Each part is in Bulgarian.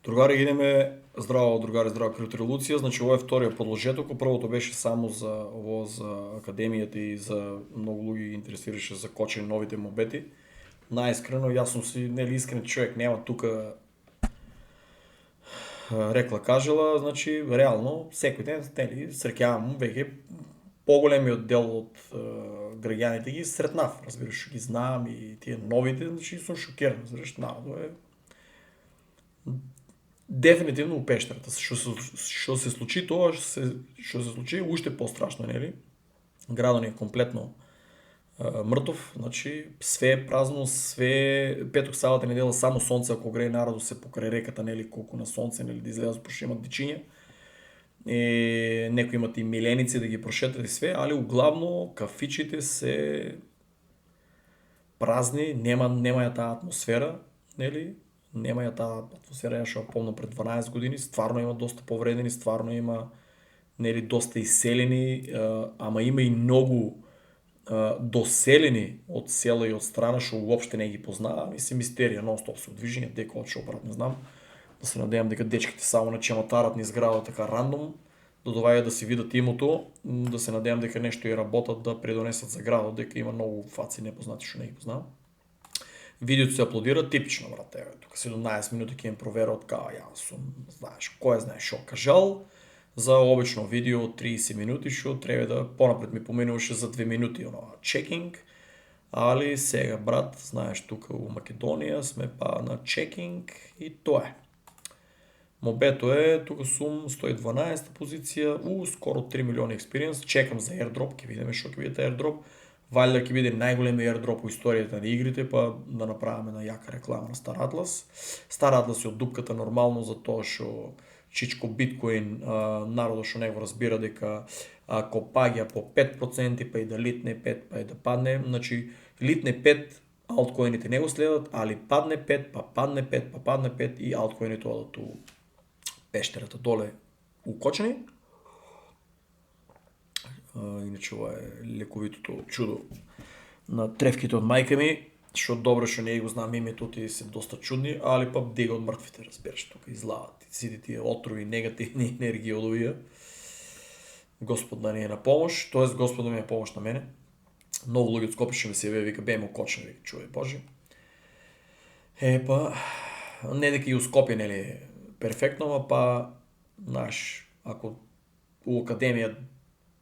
Другари, идеме здраво, другари, здрава криптолуция. Значи, ovo е втория подложеток. Първото беше само за академията и за много луги ги интересираше за коче новите мобети. Най-искрено, ясно си, нели искрен човек, няма тук рекла кажела, значи реално всеки ден нели, срекявам веќе по-големият дел от граѓаните ги сред нас. Разбираш, ги знам и тия новите, значи съм шокиран. Разбираш, народо е дефинитивно у пещерата. Што се случи тоа, што се случи уште пострашно, нели? Градот ни е комплетно мртов, значи све е празно, све петок, сабота, недела само сонце, ако грее народу се покрај реката, нели, колку на сонце, нели, да излезат пошто имат дичиња. Некои имат и миленици да ги прошетат и све, али углавно кафичите се празни, нема ја таа атмосфера, нели? Нема ја таа атмосфера, ја што помнам пред 12 години, стварно има доста повредени, стварно има нели доста иселени, ама има и многу доселени од села и од страна што уопште не ги познавам и се мистерија, нон-стоп се движење, дека од што брат не знам. Да се надевам дека дечките само на чематарат низ градот така рандом, да доваѓаат да си видат имото, да се надевам дека нешто и работат да предонесат за градот, дека има многу фаци непознати што не ги познавам. Видеото се аплодира типично, брат, еве, тука 17 минути ќе им проверат као ја сум, знаеш, кој знае што кажал. За обично видео од 30 минути што треба да понапред ми поминуваше за 2 минути онова чекинг, али сега брат, знаеш тука у Македонија сме па на чекинг и тоа е. Мобето е, тука сум 112 позиција, скоро 3 милиони експириенс, чекам за airdrop, ќе видиме што ќе биде airdrop. Валјда ќе биде најголемиот airdrop у историјата на игрите, па да направиме на јака реклама на Star Atlas. Star Atlas е од дупката нормално за тоа што чичко биткоин, народот што не го разбира дека ако паѓа по 5%, па и да литне 5, па и да падне, значи литне 5, алткоините не го следат, али падне 5, па падне 5, па падне 5 и алткоините одат у пештерата доле укочени. Иначе ова е лековитото чудо на тревките од мајка ми, што добро што не го знам името, тие се доста чудни, али па дега од мртвите, разбираш, тука излават сите тие отрови, негативни енергии од овие. Господ да ни е на помош, тоест Господ да ми е помош на мене. Многу луѓе од Скопје што ми се јавија, вика беме окочен, вика чуј Боже. Па не дека и у Скопје нели е перфектно, ама па знаеш, ако у академија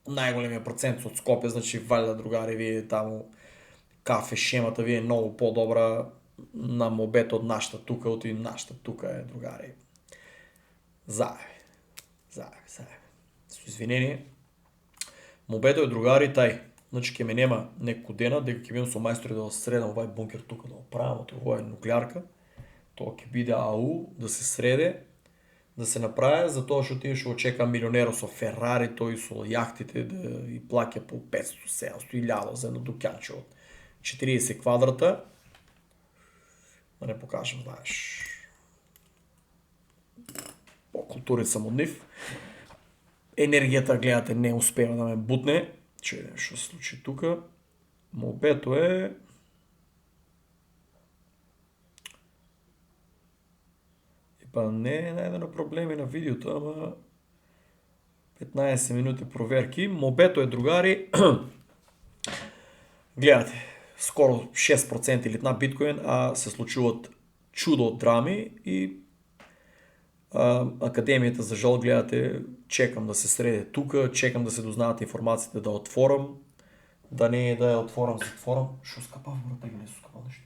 најголемиот процент од Скопје, значи валјда другари вие таму кафе шемата ви е многу подобра на мобет од нашата тука, оти нашата тука е другари. Заеби. Со извинение. Мобето е другари тај. Значи ќе ме нема некој дена дека ќе бидам со мајстори да средам овај бункер тука да го правам, ова е нуклеарка. Тоа ќе биде АУ да се среде, да се направи за тоа што тие што очека милионеро со Ферари, тој со јахтите да и плаќа по 500, 700 и 1000 за едно дукјанче од 40 квадрата. Да не покажам, знаеш. По-културен сам од нив. Енергијата, гледате, не успева да ме бутне. Че видим што се случи тука. Мобето е... Па не е најдено проблеми на видеото, ама 15 минути проверки. Мобето е другари. Гледате, скоро 6% или на биткоин, а се случуват чудо од драми и академијата за жал гледате, чекам да се среде тука, чекам да се дознават информациите да отворам, да не е да ја отворам, затворам. Шо скапав, брат, ги не су скапав нешто.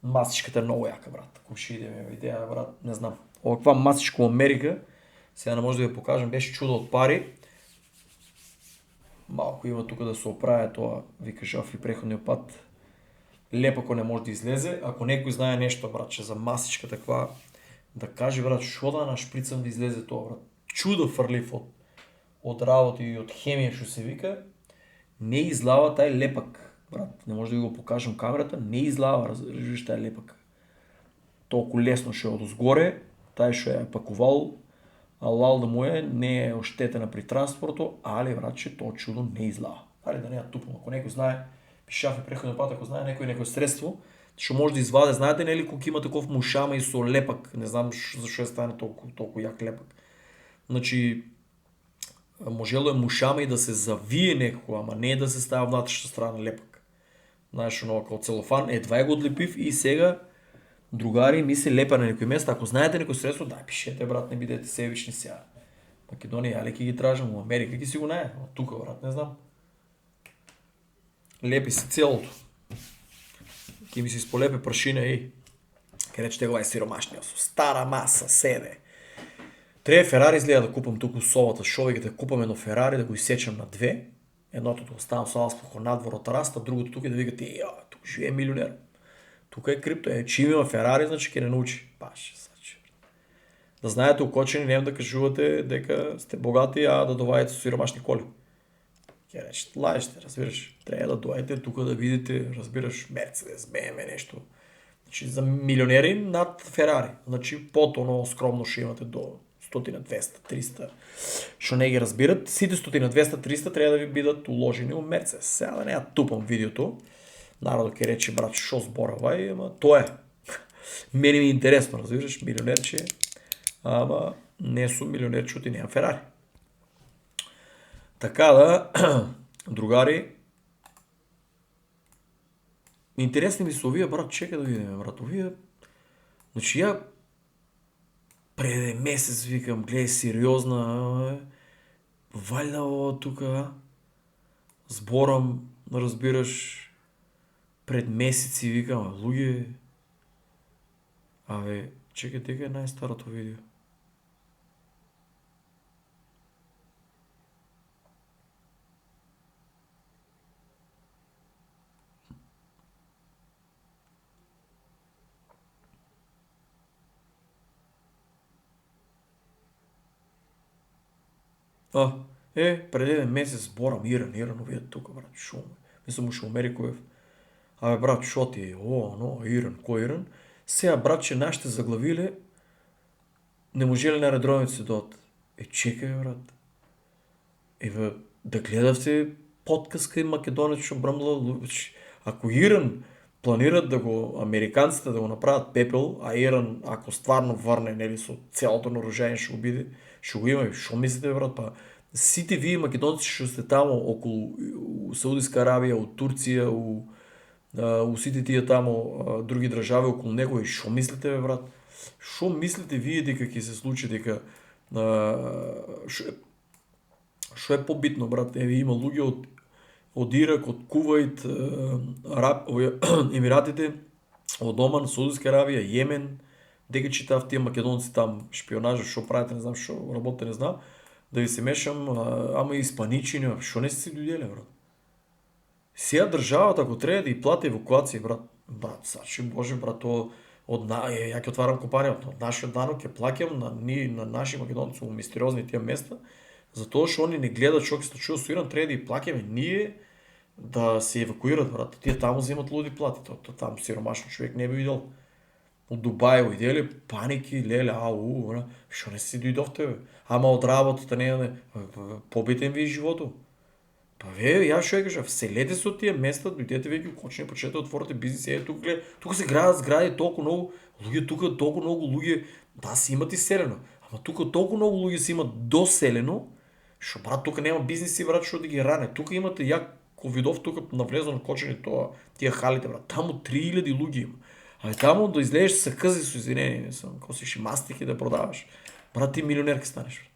Масичката е многу јака, брат. Ако ще идеме идеја, брат, не знам. Оваква масичка у Америка, сега не може да ја покажам, беше чудо од пари. Малку има тука да се оправи тоа, вика Жофри преходниот пат. Лепако не може да излезе. Ако некој знае нешто, братче, за масичка таква, да каже, брат, шо да нашприцам да излезе тоа, брат. Чудо фрлив од работи и од хемија што се вика, не излава тај лепак. Брат, не може да ви го покажам камерата, не излава, разбираш тај лепак. Толку лесно што е од озгоре, тај што е пакувал, алал да му е, не е оштетена при транспорту, али братче, тоа чудо не излава. Али да не ја тупам, ако некој знае, пишафе преходен пат, ако знае некој средство, Ще може да изваде. Знаете, не ли, колко има таков мушама и со лепък? Не знам защо стане толкова як лепък. Значи, можело е мушама и да се завие некако, ама не да се става внатрешната страна лепък. Знаеш, много като целофан, едва го отлепив и сега другари ми се лепа на някой место. Ако знаете някой средство, дай пишете, брат, не бидете севични сега. Македония, алеки ги тражам, в Америка ги си го не. Тук, брат, не знам. Лепи се цялото. Ки ми се изполепе прашина и къде че това е сиромашния. Стара маса, седе. Трябва Ферари излея да купам тук солата, шовек да купам едно Ферари, да го изсечам на две. Едното да оставам с по надвор от раста, другото тук и да викате, тук живее милионер. Тук е крипто, че има Ферари, значи ке не научи. Паше, сачи. Да знаете, окочени, не да кажувате дека сте богати, а да довадите с сиромашни коли. Ке рече, лаеште, разбираш. Трябва да дойдете тук да видите, разбираш, Мерцедес, BMW, нещо. Значи за милионери над Ферари. Значи по-тоно скромно ще имате до 100, 200, 300. Що не ги разбират, сите 100, 200, 300 трябва да ви бидат уложени от Мерцедес. Сега да не я тупам видеото. Народът ке рече, брат, шо сборавай, ама то е. Мене ми е интересно, разбираш, милионерче, ама не сум милионерче от и нямам Ферари. Така да, другари, интересни ми са овия, брат, чека да видим, брат, овия. Значи я преди месец викам, гледай, сериозна, валя тука, сборам, разбираш, пред месеци викам, луги, чекай, дека е най-старото видео. Преди един месец сборам Иран, вие тук, брат, шум. Мисля му ще умери Коев. Брат, шо ти е? Иран, кой Иран? Сега, брат, че нашите заглавили не може ли на редровите си дойдат? Чекай, брат. Да гледавте подкаска и Македонец ще бръмла. Ако Иран планират американците да го направят пепел, а Иран, ако стварно върне, нели, с цялото нарушение ще го биде, ще го има. Що мислите, брат? Сите вие македонци ще сте там около Саудитска Аравия, от Турция, сите тия там други държави около него. Що мислите, брат? Що мислите вие дека ќе се случи, дека що е по-битно, брат? Има луѓе od Ирак, od Кувайт, Емиратите, od Оман, Саудитска Аравия, Йемен, дека читав тия македонци там шпионажа, що правите, не знам, що работите, не знам, да ви се мешам, ама и испаничи, що не сте си дойдели, брат? Сега държавата, ако трябва да и плати евакуация, брат, сачи Боже, брат, я ќе отварам компания, от нашия данък ќе плакам на наши македонци у мистериозни тия места, затоа што они не гледат што ќе се случува со Иран, трябва да и плакаме ние да се евакуират, брат. Тие таму вземат луди плати, там сиромашен човек не би видел. От Дубай уидели, паники, леле, що не си дойдохте, бе? Ама от работата не, побитен ви живото. Я ще кажа, вселете се от тия места, дойдете ви ги окочни, почнете отворите бизнес, тук се градят сгради толкова много луѓе, тук толкова много луѓе, да си имат изселено, ама тук толкова много луѓе си имат доселено, що брат, тук няма бизнеси, брат, що да ги ране. Тук имате Ковидов, тук навлезо на кочени тия халите, брат, тамо 3000 луѓе има. Тамо да излезеш са къзи с извинение, не съм, ако си шимастик и да продаваш. Брат, ти милионер станеш.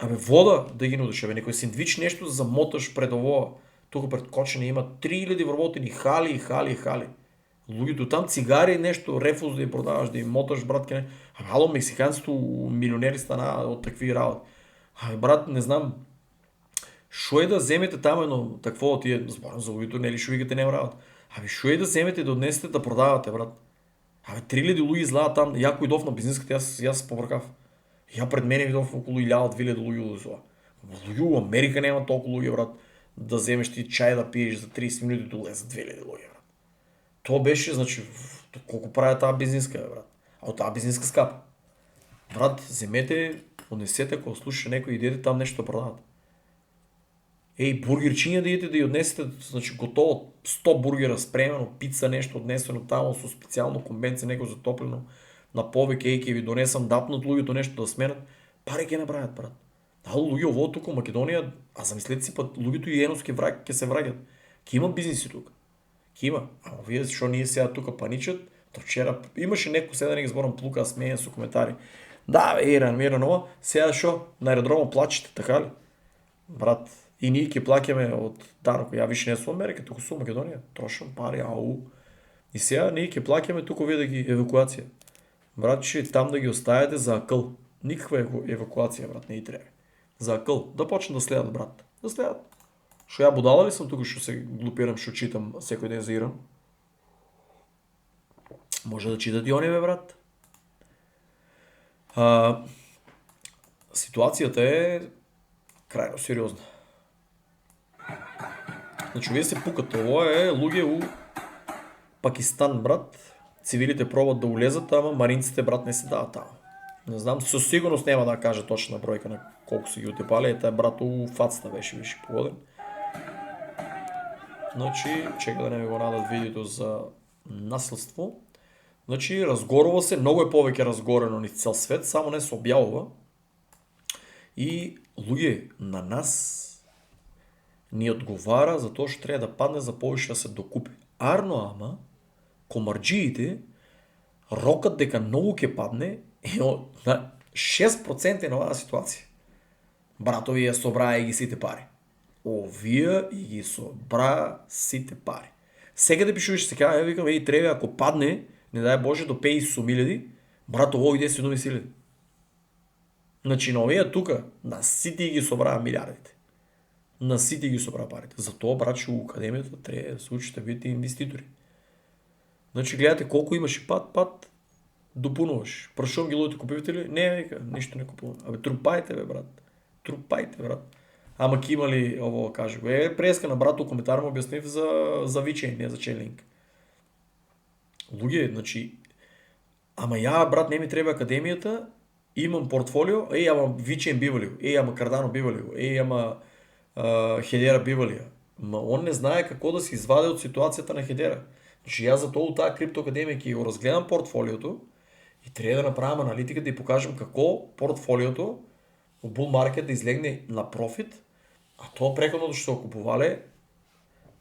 Вода да ги нудиш, некой синдвич нещо да замоташ пред ово. Тук пред кочене има 3000 вработени хали. Луѓето там цигари нещо, рефус да ги продаваш, да им моташ, брат, ало, мексиканците милионери стана от такви работи. Брат, не знам, шо е да вземете там едно такво тие, зборам за луѓето, нели шо викате нема работа. Шо е да вземете и да отнесете да продавате, брат. 3000 луѓе излага там, я кој дов на бизниската, аз се побркав. Я пред мене видов около 1000-2000 луѓе да зла. Луѓе у Америка няма толкова луѓе, брат, да вземеш ти чай да пиеш за 30 минути доле за 2000 луѓе, брат. То беше, значи, колко прави тази бизнеска, брат. От тази бизнеска скапа. Брат, вземете, унесете, ако слуша некой, идете там нещо да продават. бургерчиња да идете да ја однесете, значи готово 100 бургера спремено, пица нешто однесено таму со специјално конвенција, него затоплено на повеќе, ќе ви донесам дапнат луѓето нешто да сменат, пари ќе направат, брат. Луѓе ово тука Македонија, а замислете си па луѓето и енос ќе се враќат. Ќе има бизниси тука. Ќе има. Ама вие што ние сега тука паничат, то вчера имаше некој сега да не ги зборам плука смеја со коментари. Да, Иран, ова, сега што на аеродромот плачете, така ли? Брат, и ние ќе плаќаме од данок. Ја више не сум Америка, туку сум Македонија. Трошам пари, И сега ние ќе плаќаме туку вие да ги евакуација. Брат, там да ги оставите за акъл. Никаква евакуација, брат, не и треба. За акъл. Да почнат да следат, брат. Да следат. Што ја будала ли сум туку што се глупирам, што читам секој ден за Иран? Може да читат и они, бе, брат. Ситуацијата е крајно сериозна. Значи, вие се пукате. Ово е луѓе у Пакистан, брат. Цивилите пробат да улезат, ама маринците, брат, не се дават таму. Не знам, со сигурност нема да кажа точна бројка на колку се ги утепале, тај брат у фацата беше више погоден. Значи, чека да не ми го надат видеото за наследство. Значи, разгорува се, многу е повеќе разгорено низ цел свет, само не се објавува. И луѓе, на нас ни одговара за тоа што треба да падне за повеќе да се докупи. Арно, ама, комарџиите рокат дека многу ќе падне и на 6% на оваа ситуација. Братови ја собраа и ги сите пари. Овие и ги собраа сите пари. Сега да пишуваш сега, ја викам, треба ако падне, не дај Боже, до 50.000, брат, ово иде 70.000. Значи, на овие тука, на сите ги собраа милиардите. На сите ги собраа парите. Затоа, брат, што у академијата треба да се учите, бидете инвеститори. Значи, гледате колку имаш пат, допунуваш. Прашувам ги луѓето купувате ли? Не, вика, ништо не купувам. Абе, трупајте, бе, брат. Трупајте, брат. Ама ки има ли ово, кажу. Преска на брат у коментар му објаснив за вичење, не за ченлинг. Луѓе, значи, ама ја, брат, не ми треба академијата, имам портфолио, ама Вичен бива ли, ама Кардано бива ли, ама Хедера бива ли. Ма он не знае како да се изваде од ситуацијата на Хедера. Значи, јас за тоа у таа крипто академија ќе го разгледам портфолиото и треба да направам аналитика да ја покажам како портфолиото у бул маркет да излегне на профит, а тоа преходно што се купувале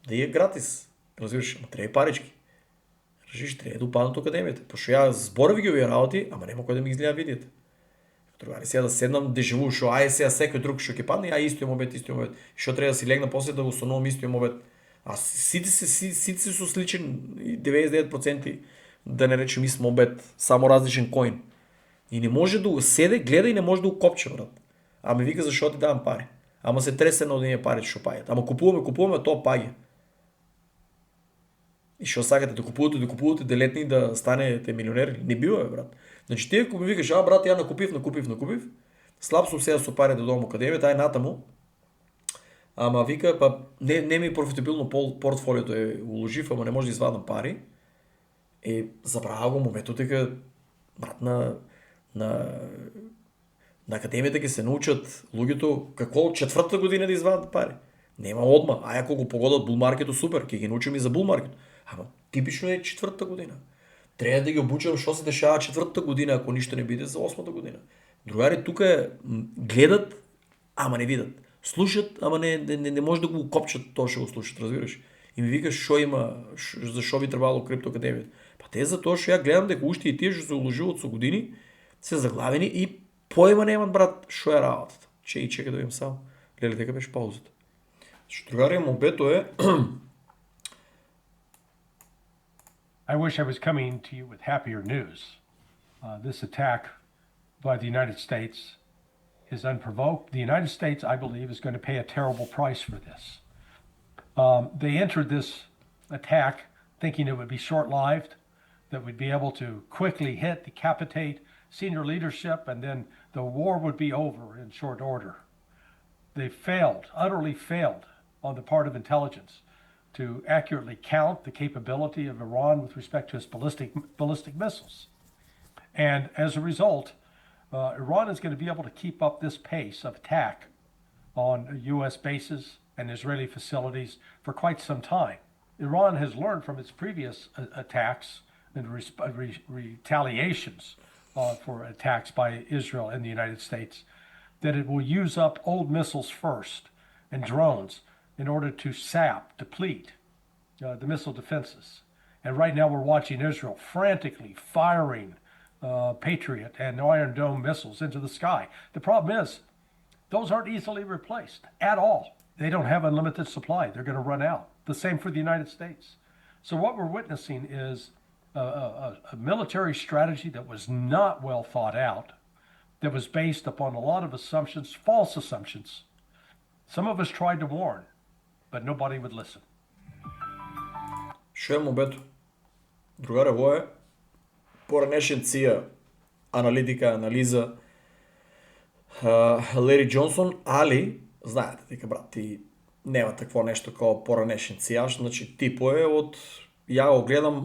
да е гратис. Разбираш, ама треба парички. Разбираш, треба да упаднат академијата. Пошто ја збореви ги овие работи, ама нема кој да ми изгледа видеото. Другари, сега да седнам дежаву, што сега секој друг што ќе падне, истиот обед. Што треба да си легна после да го сонувам истиот обед. А сите се со сличен 99%, да не речем исто обед, само различен коин. И не може да седе, гледа и не може да го копче, брат. Ама вика зашо ти давам пари. Ама се тресе на одиње пари што паѓат. Ама купуваме, тоа паѓа. И што сакате да купувате, делетни да станете милионери? Не бива, бе, брат. Значи ти ако ми викаш, брат, ја накупив, слаб сум сега со пари да дојдам академијата, натаму. Ама вика, па не ми профитабилно портфолиото е уложив, ама не може да извадам пари. Забрава го моментот дека, брат, на академијата ќе се научат луѓето како четвртата година да извадат пари. Нема одма, ако го погодат бул маркетот, супер, ќе ги научим и за бул маркет. Ама типично е четвртата година. Треба да ги обучам што се дешава четвртата година, ако ништо не биде за 8-та година. Другари тука гледат, ама не видат. Слушат, ама не може да го копчат тоа што го слушат, разбираш? И ми викаш што има, зашо би требало крипто академијата. Па те за тоа што ја гледам дека уште и тие што се уложуваат со години се заглавени и поема немат, брат, што е работата. Чека да видам само. Леле, дека беше паузата. Што другари, мобето е I wish I was coming to you with happier news. This attack by the United States is unprovoked. The United States, I believe, is going to pay a terrible price for this. They entered this attack thinking it would be short-lived, that we'd be able to quickly hit, decapitate senior leadership, and then the war would be over in short order. They failed, utterly failed on the part of intelligence to accurately count the capability of Iran with respect to its ballistic missiles. And as a result, Iran is going to be able to keep up this pace of attack on U.S. bases and Israeli facilities for quite some time. Iran has learned from its previous attacks and retaliations for attacks by Israel and the United States that it will use up old missiles first and drones in order to deplete the missile defenses. And right now we're watching Israel frantically firing Patriot and Iron Dome missiles into the sky. The problem is, those aren't easily replaced at all. They don't have unlimited supply. They're going to run out. The same for the United States. So what we're witnessing is a military strategy that was not well thought out, that was based upon a lot of assumptions, false assumptions. Some of us tried to warn, but nobody would listen. Шо е мобето? Другаре, во е поранешенција, аналитика, анализа, Лери Џонсон, али, знаете дека, брат, ти нема такво нешто као поранешен цијаш, значи типо е од, ја го гледам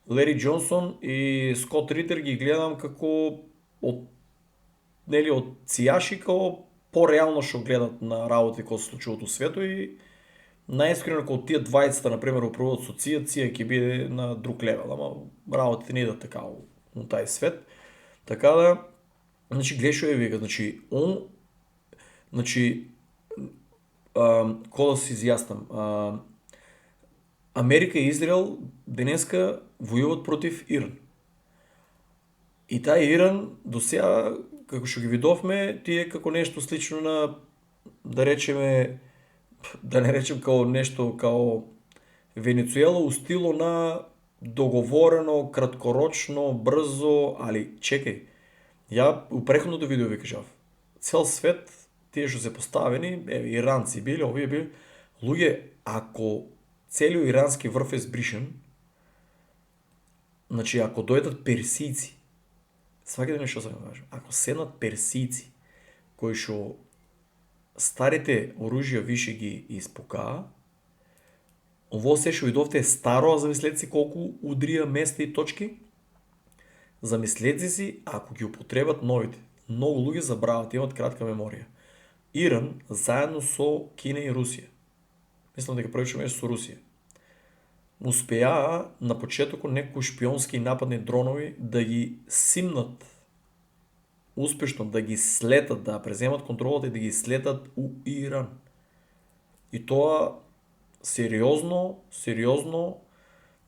Лери Џонсон и Скот Ритер ги гледам како од, нели, од цијаши као пореално што гледат на работи кои се случуваат у светот и најискрено кога тие двајцата, например, управуваат со Ција ќе биде на друг левел, ама работите не идат така у тај свет. Така да, значи, гледа што е вика, значи, он, значи, кој да се изјаснам, Америка и Израел денеска војуваат против Иран. И тај Иран, до сега, како што ги видовме, тие како нешто слично на, да речеме, да не речем као нешто као Венецуела у стило на договорено, краткорочно, брзо, али чекај. Ја у преходното видео ви кажав, цел свет, тие што се поставени, иранци били, овие били, луѓе, ако целиот ирански врв е збришен, значи ако дојдат персици, сваќате нешто сакам да кажам, ако седнат персици, кои што старите оружја више ги испокаа, ово се што видовте е старо, а замислете си колку удрија места и точки. Замислете си ако ги употребат новите. Многу луѓе забрават, имат кратка меморија. Иран заедно со Кина и Русија, мислам дека првично беше со Русија, успеаа на почетокот некои шпионски нападни дронови да ги симнат успешно, да ги слетат, да преземат контролата и да ги слетат у Иран. И тоа сериозно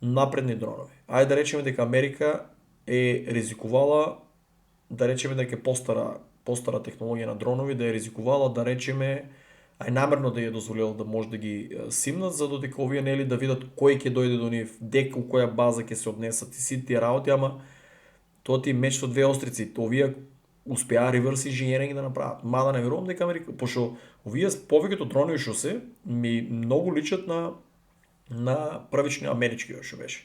напредни дронови. Ајде да речеме дека Америка е ризикувала, да речеме дека постара технологија на дронови, да е ризикувала, да речеме, намерно да ја дозволила да може да ги симнат, за додека овие нели да видат кој ќе дојде до нив, дека у која база ќе се однесат и сите тие работи, ама тоа ти меч со две острици. Овие успеа реверс инженеринг да направат. Мада не верувам дека Америка, пошто овие повеќето дронови што се ми многу личат на првични амерички што беше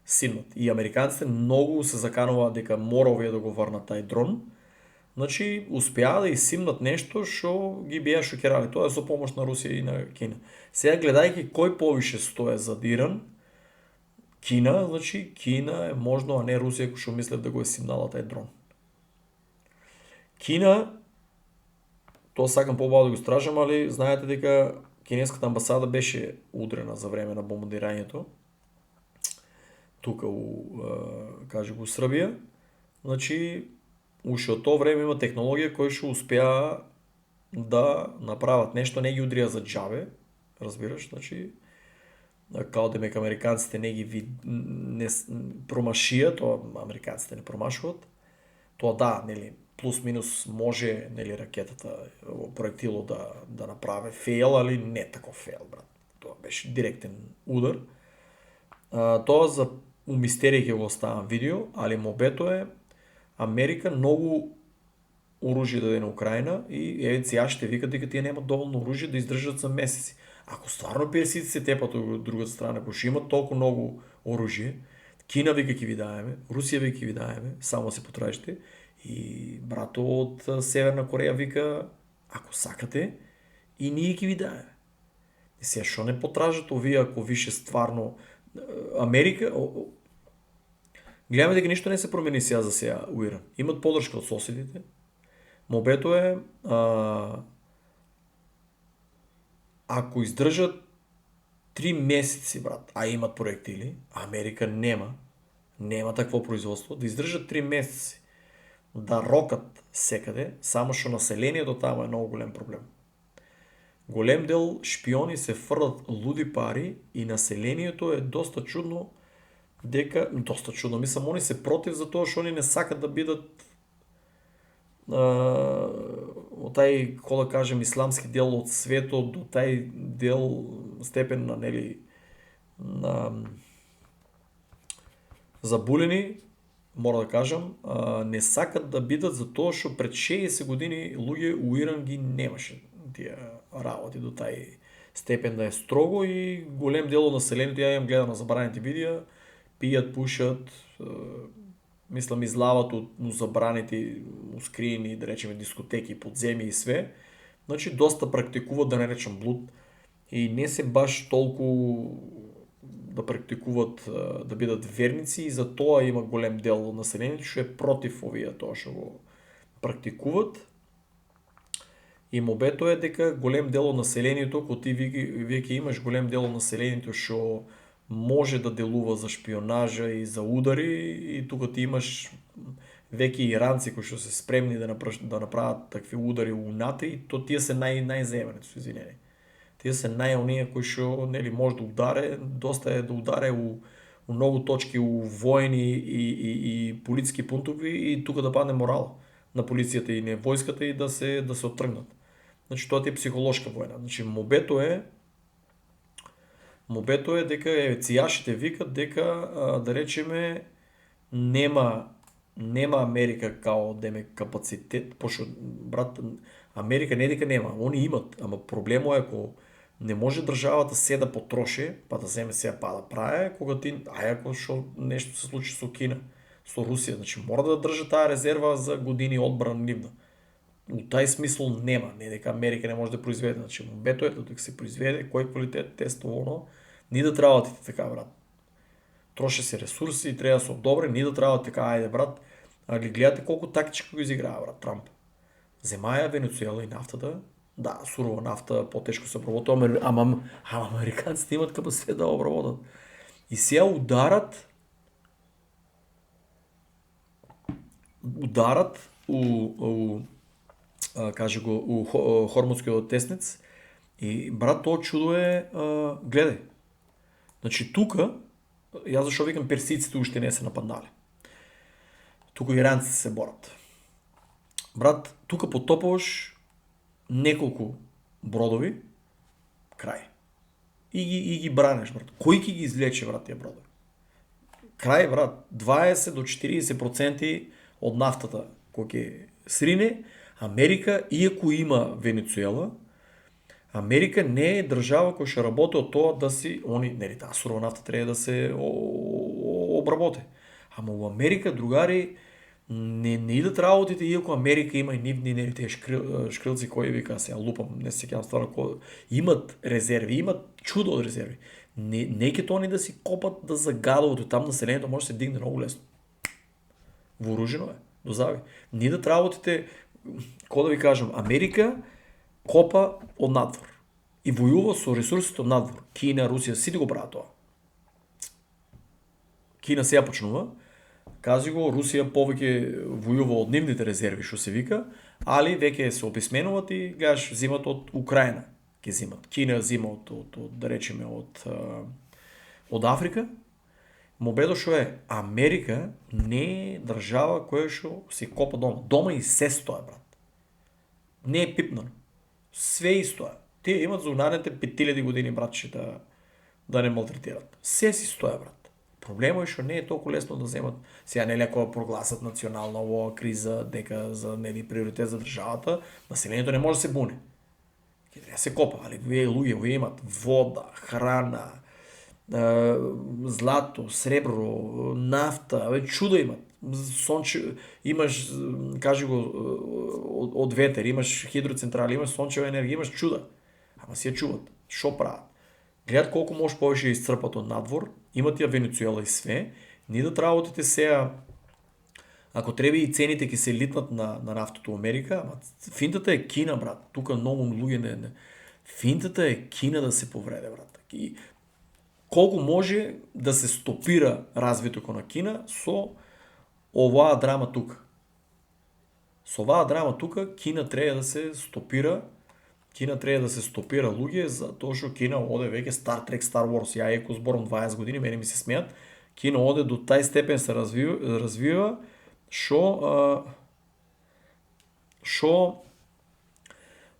симнат. И американците многу се закануваат дека мора овие да го врнат тај дрон. Значи, успеа да симнат нешто што ги беа шокирали. Тоа е со помош на Русија и на Кина. Сега гледајќи кој повише стои за Иран, Кина, значи Кина е можно, а не Русија кој што мислат да го е симнала тај дрон. Кина, тоа сакам побаво да го стражам, али знаете дека кинеската амбасада беше удрена за време на бомбардирањето тука у Србија. Значи, уште од тоа време има технологија која што успеа да направат нешто, не ги удрија за џабе, разбираш, значи, као демек американците не промашија, тоа американците не промашуваат. Тоа да, нели, плюс минус може, нели, ракетата, проектилот да направи фейл, али не тако фейл, брат. Тоа беше директен удар. Тоа за мистерија ќе го оставам видео, али мобето е Америка многу оружје даде на Украина и цијашите викат дека тие немаат доволно оружје да издржат за месеци. Ако стварно персици се тепат од другата страна, пошто имат толку многу оружје, Кина вика ќе ви даеме, Русија вика ќе ви даеме, само се потражите, и брато од Северна Кореја вика, ако сакате, и ние ќе ви даеме. И сега шо не потражат овие ако више стварно Америка, гледаме дека ништо не се промени сега за сега у Иран. Имат поддршка од соседите. Мобето е ако издржат 3 месеци, брат, а имат проектили, Америка нема такво производство, да издржат 3 месеци, да рокат секаде, само што населението таму е многу голем проблем. Голем дел шпиони се фрлат луди пари и населението е доста чудно, мислам, они се против за тоа што они не сакат да бидат од тај, како да кажем, исламски дел од светот до тај дел степен на, нели, на забулени, мора да кажам, не сакат да бидат за тоа што пред 60 години луѓе у Иран ги немаше тие работи до тај степен да е строго и голем дел од населението, ја имам гледано забранените видеа, пијат, пушат, мислам излават од забранети, ускриени, да речеме, дискотеки, подземи и све. Значи, доста практикуват, да не речам блуд, и не се баш толку да практикуват, да бидат верници, и за тоа има голем дел од населението што е против овие тоа што го практикуват. И мобето е дека голем дел од населението, кога ти веќе имаш голем дел од населението што може да делува за шпионажа и за удари, и тука ти имаш веќе иранци кои што се спремни да направат такви удари у НАТО, и то тие се најземени, со извинение. Тие се оние кои што, нели, може да ударе, доста е да ударе у многу точки, у воени и полициски пунктови, и тука да падне морал на полицијата и на војската и да се оттргнат. Значи тоа е психолошка војна. Значи мобето е дека цијашите викат дека, да речеме, нема Америка као деме капацитет, пошто, брат, Америка не дека нема, они имат, ама проблемот е ако не може државата се да потроши, па да земе сега па да прави, кога ти, ако што нешто се случи со Кина, со Русија, значи мора да држа таа резерва за години одбрана нивна. У тај смисол нема, не дека Америка не може да произведе, значи мобето е дека се произведе, кој квалитет, тестово, оно, ни да требат така, брат. Троше се ресурси, треба да се одобре, ни да требат така, ајде, брат. Али гледате колку тактички го изиграва, брат, Трамп. Земаја Венецуела и нафтата, да, сурова нафта, потешко се обработува, ама американците имат капацитет да обработат. И сега ударат у Хормузскиот теснец, и брат, тоа чудо е, гледај. Значи тука, јас зашо викам персиците уште не се нападнале. Тука иранците се борат. Брат, тука потопуваш неколку бродови, крај. И ги бранеш, брат. Кој ќе ги извлече, брат, тие бродови? Крај, брат, 20 до 40% од нафтата кој ќе срине, Америка, иако има Венецуела, Америка не е држава која ќе работи од тоа да си, нели, таа сурова нафта треба да се обработи. Ама у Америка, другари, не идат работите, иако Америка има и нивни, нели, тие шкрилци кои вика, сега лупам, не се сеќавам стварно, имат резерви, имат чудо од резерви. Не ќе тоа ни да си копат да загадуват, и там населението може да се дигне многу лесно. Вооружено е, дозави. Не идат работите, како да ви кажам, Америка копа од надвор и војува со ресурсите од надвор. Кина, Русија, сите го прават тоа. Кина сега почнува, кажи го, Русија повеќе војува од нивните резерви, што се вика, али веќе се описменуваат и гледаш, зимат од Украина, ќе зимат. Кина зима од да речеме од Африка. Мобедо што е, Америка не е држава која што се копа дома. Дома и се стоја, брат. Не е пипнано. Све и стоја. Тие имат за наредните 5000 години, братче, да не малтретират. Се си стоја, брат. Проблемот е што не е толку лесно да земат. Сега нели ако прогласат национална оваа криза, дека за нели приоритет за државата, населението не може да се буни. Ќе треба да се копа, али луѓе имат вода, храна, злато, сребро, нафта, чудо имат. Имаш, кажи го, од ветер, имаш хидроцентрали, имаш сончева енергија, имаш чуда. Ама си ја чуват. Шо прават? Гледат колку може повеќе исцрпат од надвор, имат ја Венецуела и све, ни да работите сега, ако треба и цените ќе се литнат на нафтото у Америка, ама финтата е Кина, брат. Тука многу луѓе Финтата е Кина да се повреде, брат. И колку може да се стопира развитоето на Кина со оваа драма тука. Со оваа драма тука Кина треба да се стопира. Кина треба да се стопира луѓе, затоа што Кина оде веќе Star Trek, Star Wars, ја еко зборам 20 години, мене ми се смеат. Кина оде до тај степен се развива што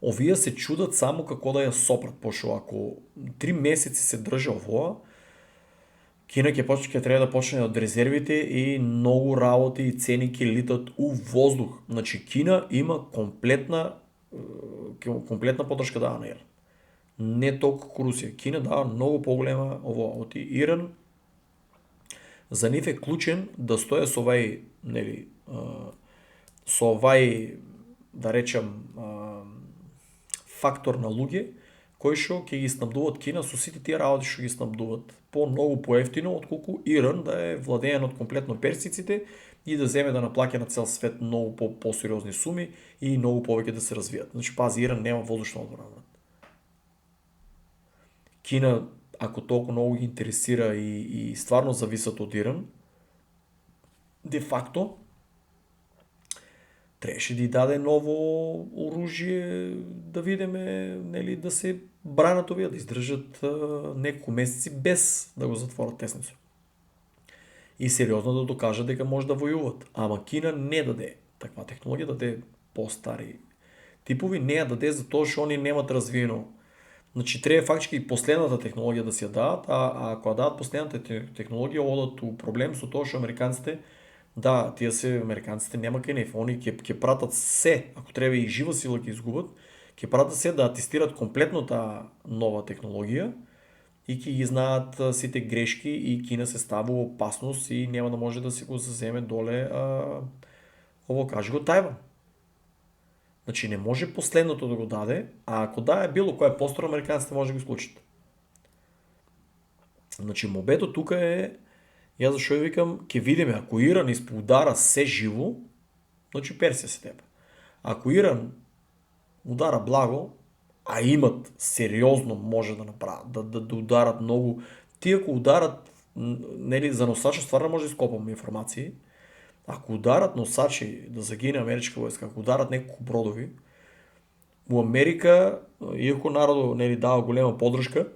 овие се чудат само како да ја сопрат, пошто ако 3 месеци се држи овоа, Кина ќе треба да почне од резервите и многу работи и цени ќе литат у воздух. Значи Кина има комплетна поддршка дава на Иран. Не толку како Русија. Кина дава многу поголема ово од Иран. За нив е клучен да стоја со овај, нели, со овај, да речам, фактор на луѓе кои што ќе ги снабдуваат Кина со сите тие работи што ги снабдуваат по многу поевтино отколку Иран да е владеен од комплетно персиците и да земе да наплаќа на цел свет многу посериозни суми и многу повеќе да се развијат. Значи пази, Иран нема воздушна одбрана. Кина, ако толку многу ги интересира и стварно зависат од Иран, де факто требаше да даде ново оружје да видиме, нели, да се бранат овие, да издржат неколку месеци без да го затворат тесницо. И сериозно да докажат дека може да војуват. Ама Кина не даде таква технологија, даде постари типови, не ја даде затоа што они немат развиено. Значи треба фактички и последната технологија да си ја дадат, а ако ја дадат последната технологија, одат у проблем со тоа што американците, да, тие се американците нема кај нив, они ќе пратат се, ако треба и жива сила ќе изгубат, ќе пратат се да атестират комплетно таа нова технологија и ќе ги знаат сите грешки и Кина се става во опасност и нема да може да се го заземе доле ово, кажи го, Тајван. Значи не може последното да го даде, а ако даде било кој простор, американците може да го исклучат. Значи мобето тука е, јас зашо ја викам, ќе видиме, ако Иран исподара се живо, значи Персија се тепа. Ако Иран удара благо, а имат сериозно може да направат, да ударат многу, тие ако ударат, нели, за носачи стварно може да ископам информации, ако ударат носачи да загине америчка војска, ако ударат неколку бродови, у Америка, иако народот, нели, дава голема поддршка,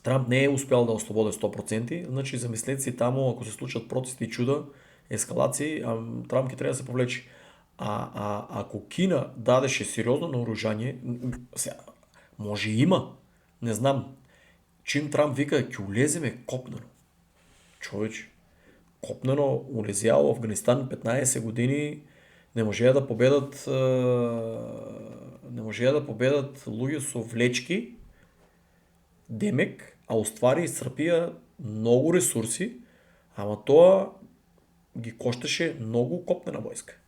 Трамп не е успел да ослободи 100%, значи замислете си таму, ако се случат протести и чуда, ескалации, Трамп ќе треба да се повлечи. Ако Кина дадеше сериозно наоружање, може и има, не знам, чим Трамп вика, ќе улеземе копнено. Човече, копнено улезеа во Афганистан 15 години, не можеа да победат луѓе со влечки, демек, а уствари исцрпија многу ресурси, ама тоа ги кошташе многу копнена војска.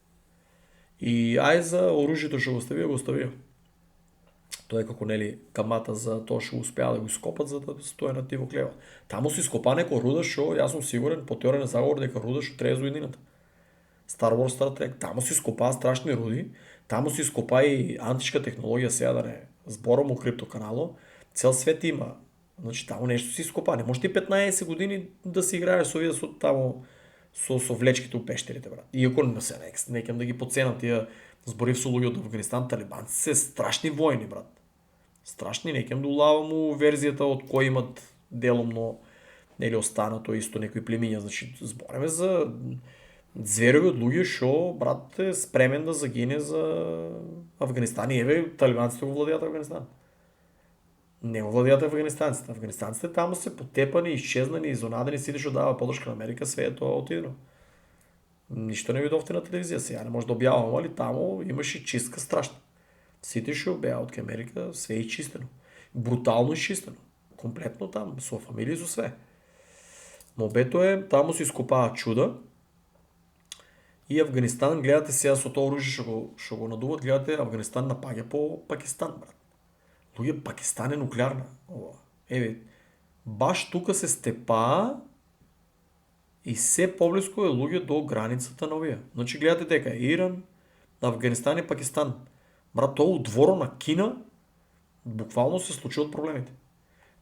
И ај за оружјето што го оставија. Тоа е како, нели, камата за тоа што успеа да го ископат за да стои на тиво клева. Таму се ископа некој руда што, јас сум сигурен, по теорија на заговор дека руда што треба за уедината. Star Wars, Star Trek, таму се ископаа страшни руди, таму се ископа и античка технологија, сега да не зборам у криптоканало, цел свет има. Значи таму нешто се ископа, не може ти 15 години да се играеш со овие со таму со влечките у пештерите, брат. Иако не се некам да ги подценам, тие зборив со луѓе од Афганистан, талибанци се страшни војни, брат. Страшни, некам да улавам у верзијата од кои имат делумно, нели, останато исто некои племиња, значи збореме за зверови од луѓе што, брат, е спремен да загине за Афганистан и еве талибанците го владеат Афганистан. Не го владеат афганистанците. Афганистанците таму се потепани, исчезнани, изонадени, сите што дава поддршка на Америка, све е тоа отидено. Ништо не видовте на телевизија, сега не може да објавам, али таму имаше чистка страшна. Сите што беа од Америка, све е изчистено. Брутално изчистено. Комплетно таму, со фамилии, со све. Мобето е, таму се ископаа чуда и Афганистан, гледате сега со тоа оружје што го надуват, гледате, Афганистан напаѓа по Пакистан, брат. Луѓе, Пакистан е нуклеарна. Еве, баш тука се степаа и се поблиску е луѓе до границата на овие. Значи гледате дека Иран, Афганистан и Пакистан. Брат, тоа у дворо на Кина Буквално се случват проблемите.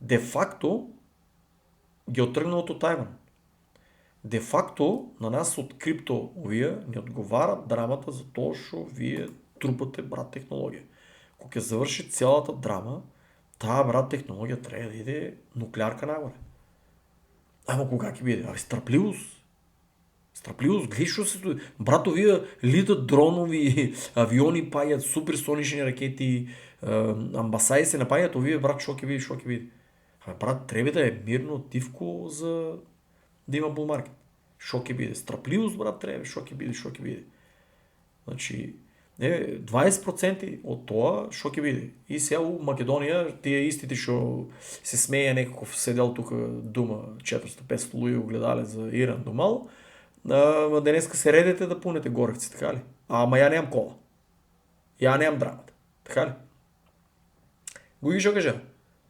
Де факто ги оттръгнал от Тайван. Де факто на нас от криптовия ни отговаря драмата за то, що вие трупате брат технология. Когато завърши цялата драма, тая брат технология трябва да иде нуклеарка нагоре. Ама кога ки биде? Абе, страпливост. Страпливост, гледай, що се стои. Брато, вие литат дронови, авиони паят, суперсонични ракети, амбасади се напаят, вие, брат, шо ки биде. Абе, брат, трябва да е мирно, тивко, за да има булмаркет. Шо ки биде. Страпливост, брат, трябва, шо ки биде. Значи, 20% от това, шо ке биде. И сега у Македония, тия истите, шо се смея некакъв седел тук дума 400-500 луи огледале за Иран домал, днеска се редете да пунете горевци, така ли? Ама я нямам кола. Я нямам драмата. Така ли? Го ги шо кажа.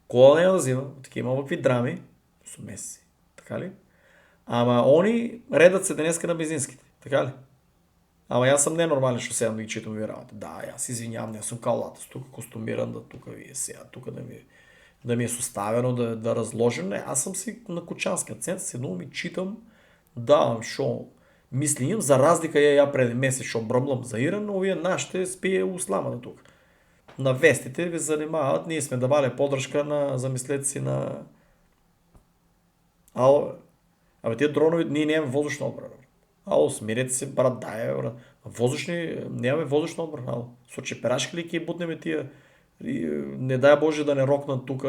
Кола няма да взима, такива малки драми, са месеци. Така ли? Ама они редат се днеска на бензинските. Така ли? Ама аз съм ненормален, що сега да ги читам ви работа. Да, аз извинявам, не съм калата, тук костюмиран, да тук ви е сега, тук да ми е составено, да разложен. Не, аз съм си на кочански акцент, седно ми читам, давам шо мисли имам, за разлика я преди месец, шо бръмлам за Иран, но вие нашите спие усламана тук. На вестите ви занимават, ние сме давали подръжка на замислете си на... Ало, абе тия дронови, ние нямаме въздушна отбрана. Ало, смирете се, брат, дай, брат. Нямаме въздушна отбрана. Ало, случай перашки ли ки бутнеме тия? Не дай Боже да не рокнат тук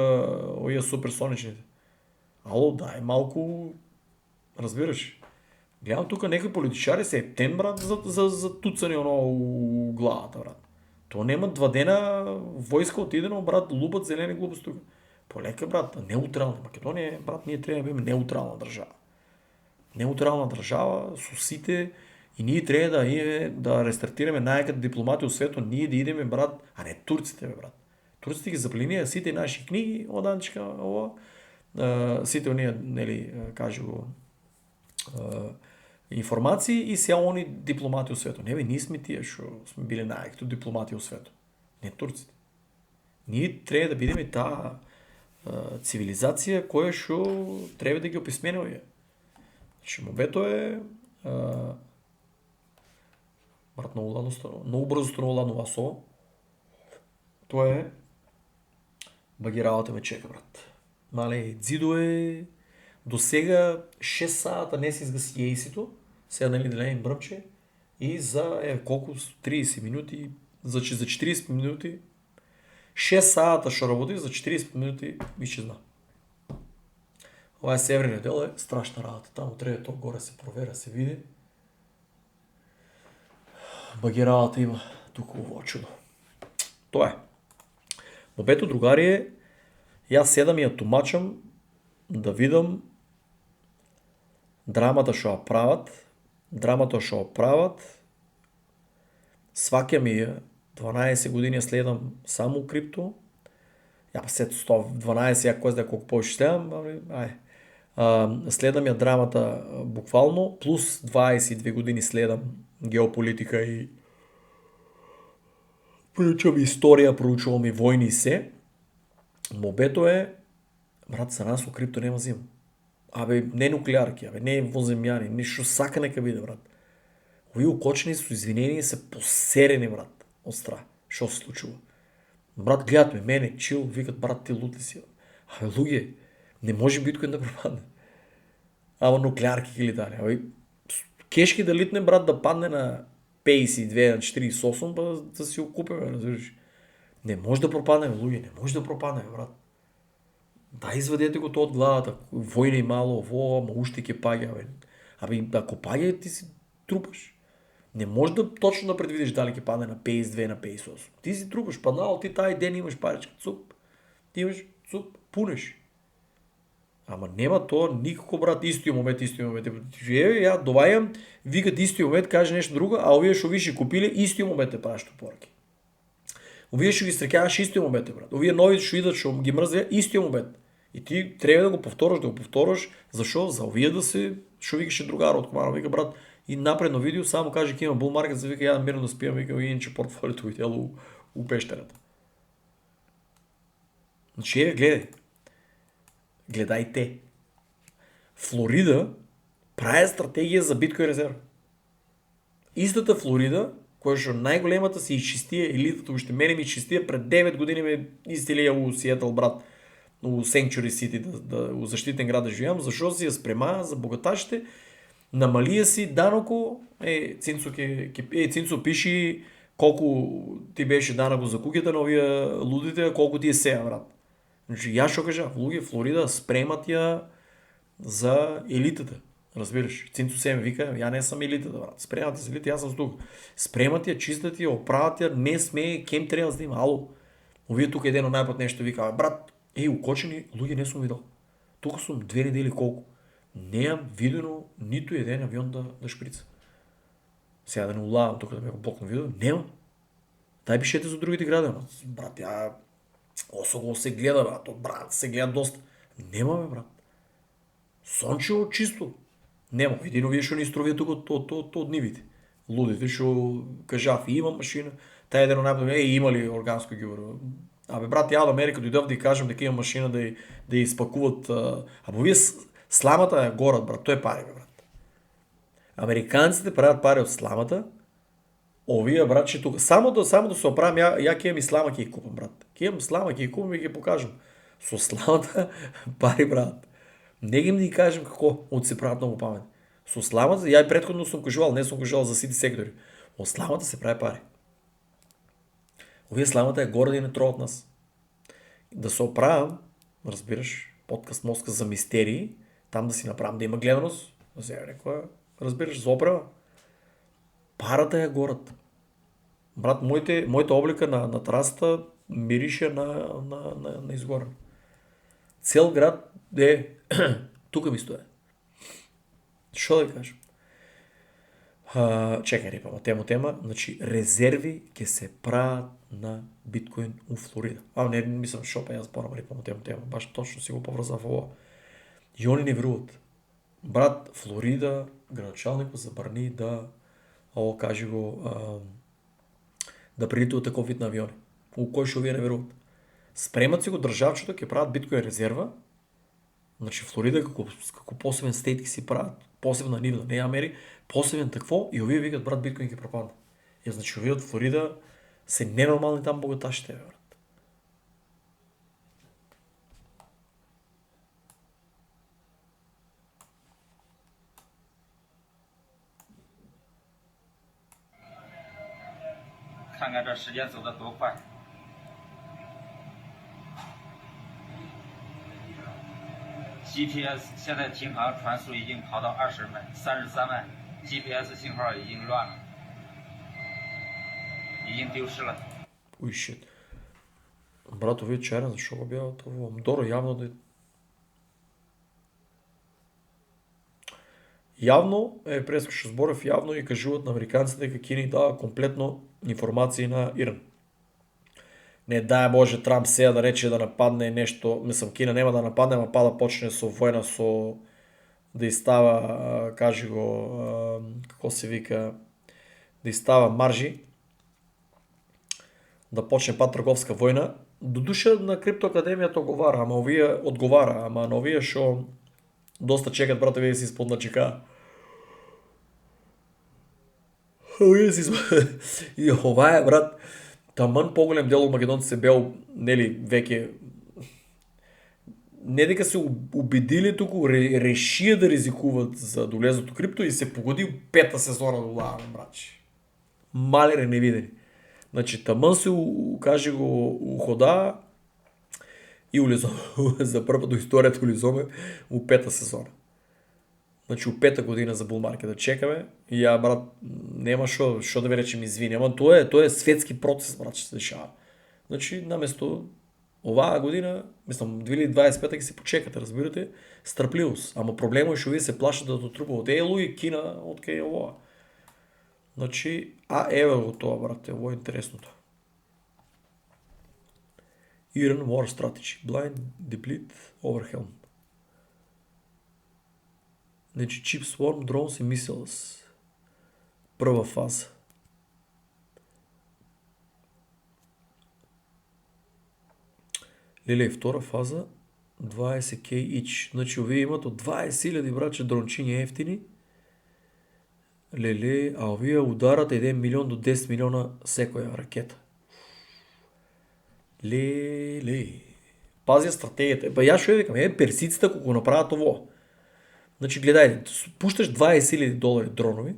оия суперсоничните. Ало, дай малко, разбираш. Гледам тук някакви политичари се ептен, брат, за туцане у главата, брат. То няма 2 дена войска отидено, брат, лупат зелени глупости тук. Полека, брат, неутрална. Македония, брат, ние трябва да бъдем неутрална държава. Неутрална държава с усите и ние трябва да рестартираме най-като дипломати от света, ние да идеме, брат, а не турците, брат. Турците ги запления сите наши книги, данчика, сите уния, нели, каже го, информации и сега они дипломати от света. Не бе, ние сме тия, що сме били най-като дипломати от света. Не турците. Ние трябва да бидем тази цивилизация, koja що трябва да ги описменува. Мобето е брат, много бързо станува ладно со. То е багиралата ме чека, брат. Мале, дзидо е до сега 6 сата не си изгаси ейсито, сега нали делен бръмче и за колко 30 минути, за 40 минути 6 сата ще работи, за 40 минути изчезна. Това е северния дел, е страшна работа. Там трябва то горе се проверя, се види. Багиралата има тук чудо. То е. Мобето, другари е, и аз седам и я тумачам да видам драмата ще я правят. Свака ми я, 12 години следам само крипто. Я след 12, я кой знае колко повече следам, следам я драмата буквално, плюс 22 години следам геополитика и проучвам история, проучвам и войни и се. Мобето е, брат, за нас у крипто няма зима. Абе, не нуклеарки, не воземяни, нищо сака нека биде, брат. Ови окочени с извинения са посерени, брат, от страх. Що се случва? Брат, гледат ме, мене, чил, викат, брат, ти лут ли си? Абе, луги, не може биткоин да пропадне. Ама нуклеарки ги литали. Абе, кешки да литне, брат, да падне на 52, на 48, да си окупим, разбираш. Не може да пропадне, луги, не може да пропадне, брат. Да, изведете го то от главата. Война и мало, ама уште ке пагя, бе. Абе, ако пагя, ти си трупаш. Не може да точно да предвидиш дали ке падне на 52, на 58. Ти си трупаш, паднал, ти тази ден имаш паричка, цуп. Ти имаш цуп, пунеш. Ама нема то никакво, брат, истия момент. Я доваям, викат истия момент, каже нещо друго, а овие шо виши купили, истия момент е правиш топорки. Овие ще ги стрекяваш истия момент, брат. Овие нови ще идат, ще ги мръзвя истия момент. И ти трябва да го повториш, защо? За овие да се, ще викаше другара от комара, вика, брат, и напредно видео, само каже, ки има bull market, за вика, я мирно да спием, вика, иначе портфолиото ви тяло у пещерата. Значи, гледай. Гледайте. Флорида прави стратегия за биткоин резерва. Истата Флорида, която най-големата си изчистия елитата, още мене ми изчистия пред 9 години ме изцелия у Сиетъл, брат. У Sanctuary City, у защитен град да живеем, защото си я спрема за богаташите, намалия си данъко, Цинцо пиши колко ти беше данъко за куките на овия лудите, колко ти е сея, брат. Значи, я ще кажа, в Флорида спремат я за елитата. Разбираш, Цинцо Сем вика, я не съм елитата, брат. Спремат я за елита, аз съм тук. Спремат я, чистят я, оправят я, не сме, кем трябва да има. Ало. Овие тук един най-път нещо вика, брат, укочени, луги не съм видал. Тук съм 2 недели колко. Не е видено нито един авион да шприца. Сега да не улавам тук да ме го блокна видео. Няма. Дай пишете за другите града. Брат, тя осого се гледа, брат, се гледа доста. Нема, бе, брат. Сончево чисто. Нема. Един вие ще ни струвия тук от нивите. Лудите ще кажа, има машина. Тая един най-добре, има ли органско гибро? Абе, брат, я от Америка дойдав да й кажем дека има машина да изпакуват. Або вие сламата е горът, брат. Той е пари, бе, брат. Американците правят пари от сламата. Овие, брат, че тук. Само да се оправям, я кем и слама ки купам, брат. Кем слама ки купам и ги покажем. Со сламата пари, брат. Не ги да кажем какво от се правят много памет. Со сламата, я и предходно съм кажувал, не съм кажувал за сити сектори. От сламата се прави пари. Овие сламата е горе да не троват нас. Да се оправям, разбираш, подкаст мозка за мистерии, там да си направим да има гледаност, да вземе някоя, разбираш, за оправа. Парата е горът. Брат, моята облика на терасата мирише на изгорен. Цел град е тук ми стоя. Що да ви кажа? Чекай, рипама, тема. Значи, резерви ке се правят на биткоин у Флорида. Не мислям, шо аз порам рипама тема. Баш точно си го повръза в ова. И они не веруват. Брат, Флорида, градоначалникът забрани да кажи го, да прилита от такъв вид на авиони. У кой ще вие не веруват. Спремат си го държавчето, ке правят биткоин резерва. Значи Флорида, како посебен стейт ки си правят, посебна нива, не Амери, посебен такво и овие викат, брат, биткоин ки пропадна. И значи овие от Флорида се ненормални там богаташите, брат.看看这时间走得多快。GPS 现在停航传输已经跑到33万 ，GPS 信号已经乱了，已经丢失了。Уй, shit. Брат, овие черен, защо го бяха това? Доро явно да... Явно е прескаш Зборев, явно и кажуват на американците дека Кини дава комплетно информации на Иран. Не дай Боже Трамп сега да рече да нападне нещо, мислам Кина нема да нападне, ама да почне со војна со да изстава, кажи го, како се вика, да изстава маржи, да почне пат трговска војна. До душа на Криптоакадемијата одговара, ама на овие шо доста чекат, брате, вие си испод на чека. И ова е, брат, таман поголем дел од македонците беа, нели, веќе не дека се убедили туку, решија да ризикуват за да влезат у крипто и се погоди пета сезона да улаваме, брачи. Малере невидени. Значи, таман се, кажи го, ухода и улизоме, за прва до историјата улизоме у пета сезона. Значи, у пета година за булмаркет да чекаме и ја, брат, нема шо да ви речем извини, ама тоа е светски процес, брат, што се дешава. Значи, наместо оваа година, мислам, 2025 ќе се почекате, разбирате, стрпливост. Ама проблемот е што вие се плашат да дотрупуват. Луи, Кина, откај е ова. Значи, еве го тоа, брате, ово е интересното. Iran War Strategy, Blind, Deplete, Overwhelm. Значи, Chip Swarm, Drones и Missiles. Прва фаза. Леле, втора фаза 20k each. Значи овие имат од 20.000 браче дрончиња ефтини. Леле, а овие ударат 1 милион до 10 милиона секоја ракета. Леле. Пази стратегијата. Па јас што викам, персиците колку направат ово. Значи гледајте, пушташ $20.000 дронови,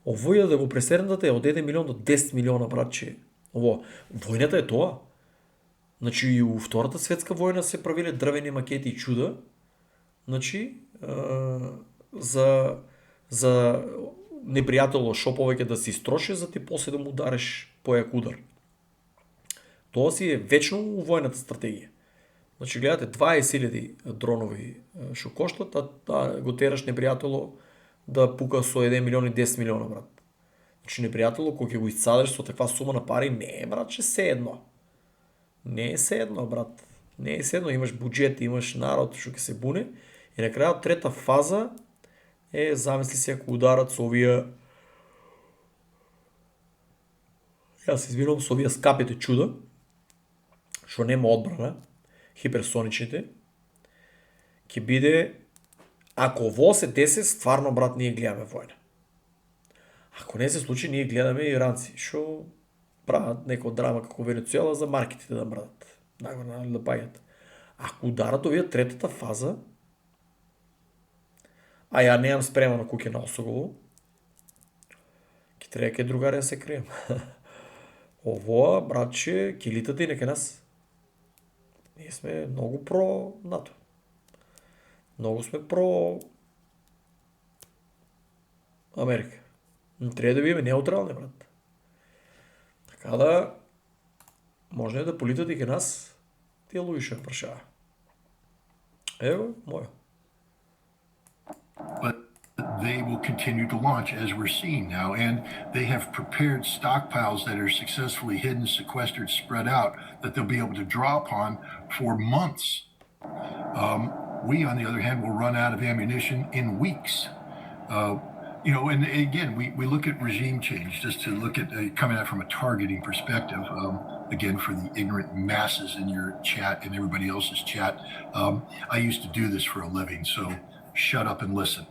овој да го пресернете од 1 милион до 10 милиона братче. Ово, војната е тоа. Значи и у Втората светска војна се правиле дрвени макети и чуда. Значи за непријателот шо повеќе да се истроши, за ти после да му удариш појак удар. Тоа си е вечно у војната стратегија. Значи гледате 20.000 дронови што коштат, а го тераш непријателот да пука со 1 милион и 10 милиона брат. Значи непријателот кој ќе го исцадиш со таква сума на пари, не е братче се едно. Не е се едно, брат. Не е се едно, имаш буџет, имаш народ што ќе се буне и на крајот трета фаза е, замисли се ако ударат со овие, јас извинувам, со овие скапите чуда, што нема одбрана, хиперсоничните, ќе биде, ако ово се деси, стварно брат ние гледаме војна. Ако не се случи, ние гледаме иранци, што прават некоја драма како Венецуела за маркетите да мрдат. Нагорно да паѓат. Ако ударат овие третата фаза, а ја немам спремано куќе на Осогово, ќе треба ке другари да се крием. Овоа, братче, ќе литате и неке нас. Ние сме многу про НАТО. Многу сме про Америка. Треба да биеме неутрални, брат. Така да, може да политат и ке нас тие луѓе што прашава. Ево, моја. But they will continue to launch as we're seeing now, and they have prepared stockpiles that are successfully hidden, sequestered, spread out that they'll be able to draw upon for months. We, on the other hand, will run out of ammunition in weeks. And again, we look at regime change just to look at coming at from a targeting perspective. Again, for the ignorant masses in your chat and everybody else's chat, I used to do this for a living, so shut up and listen.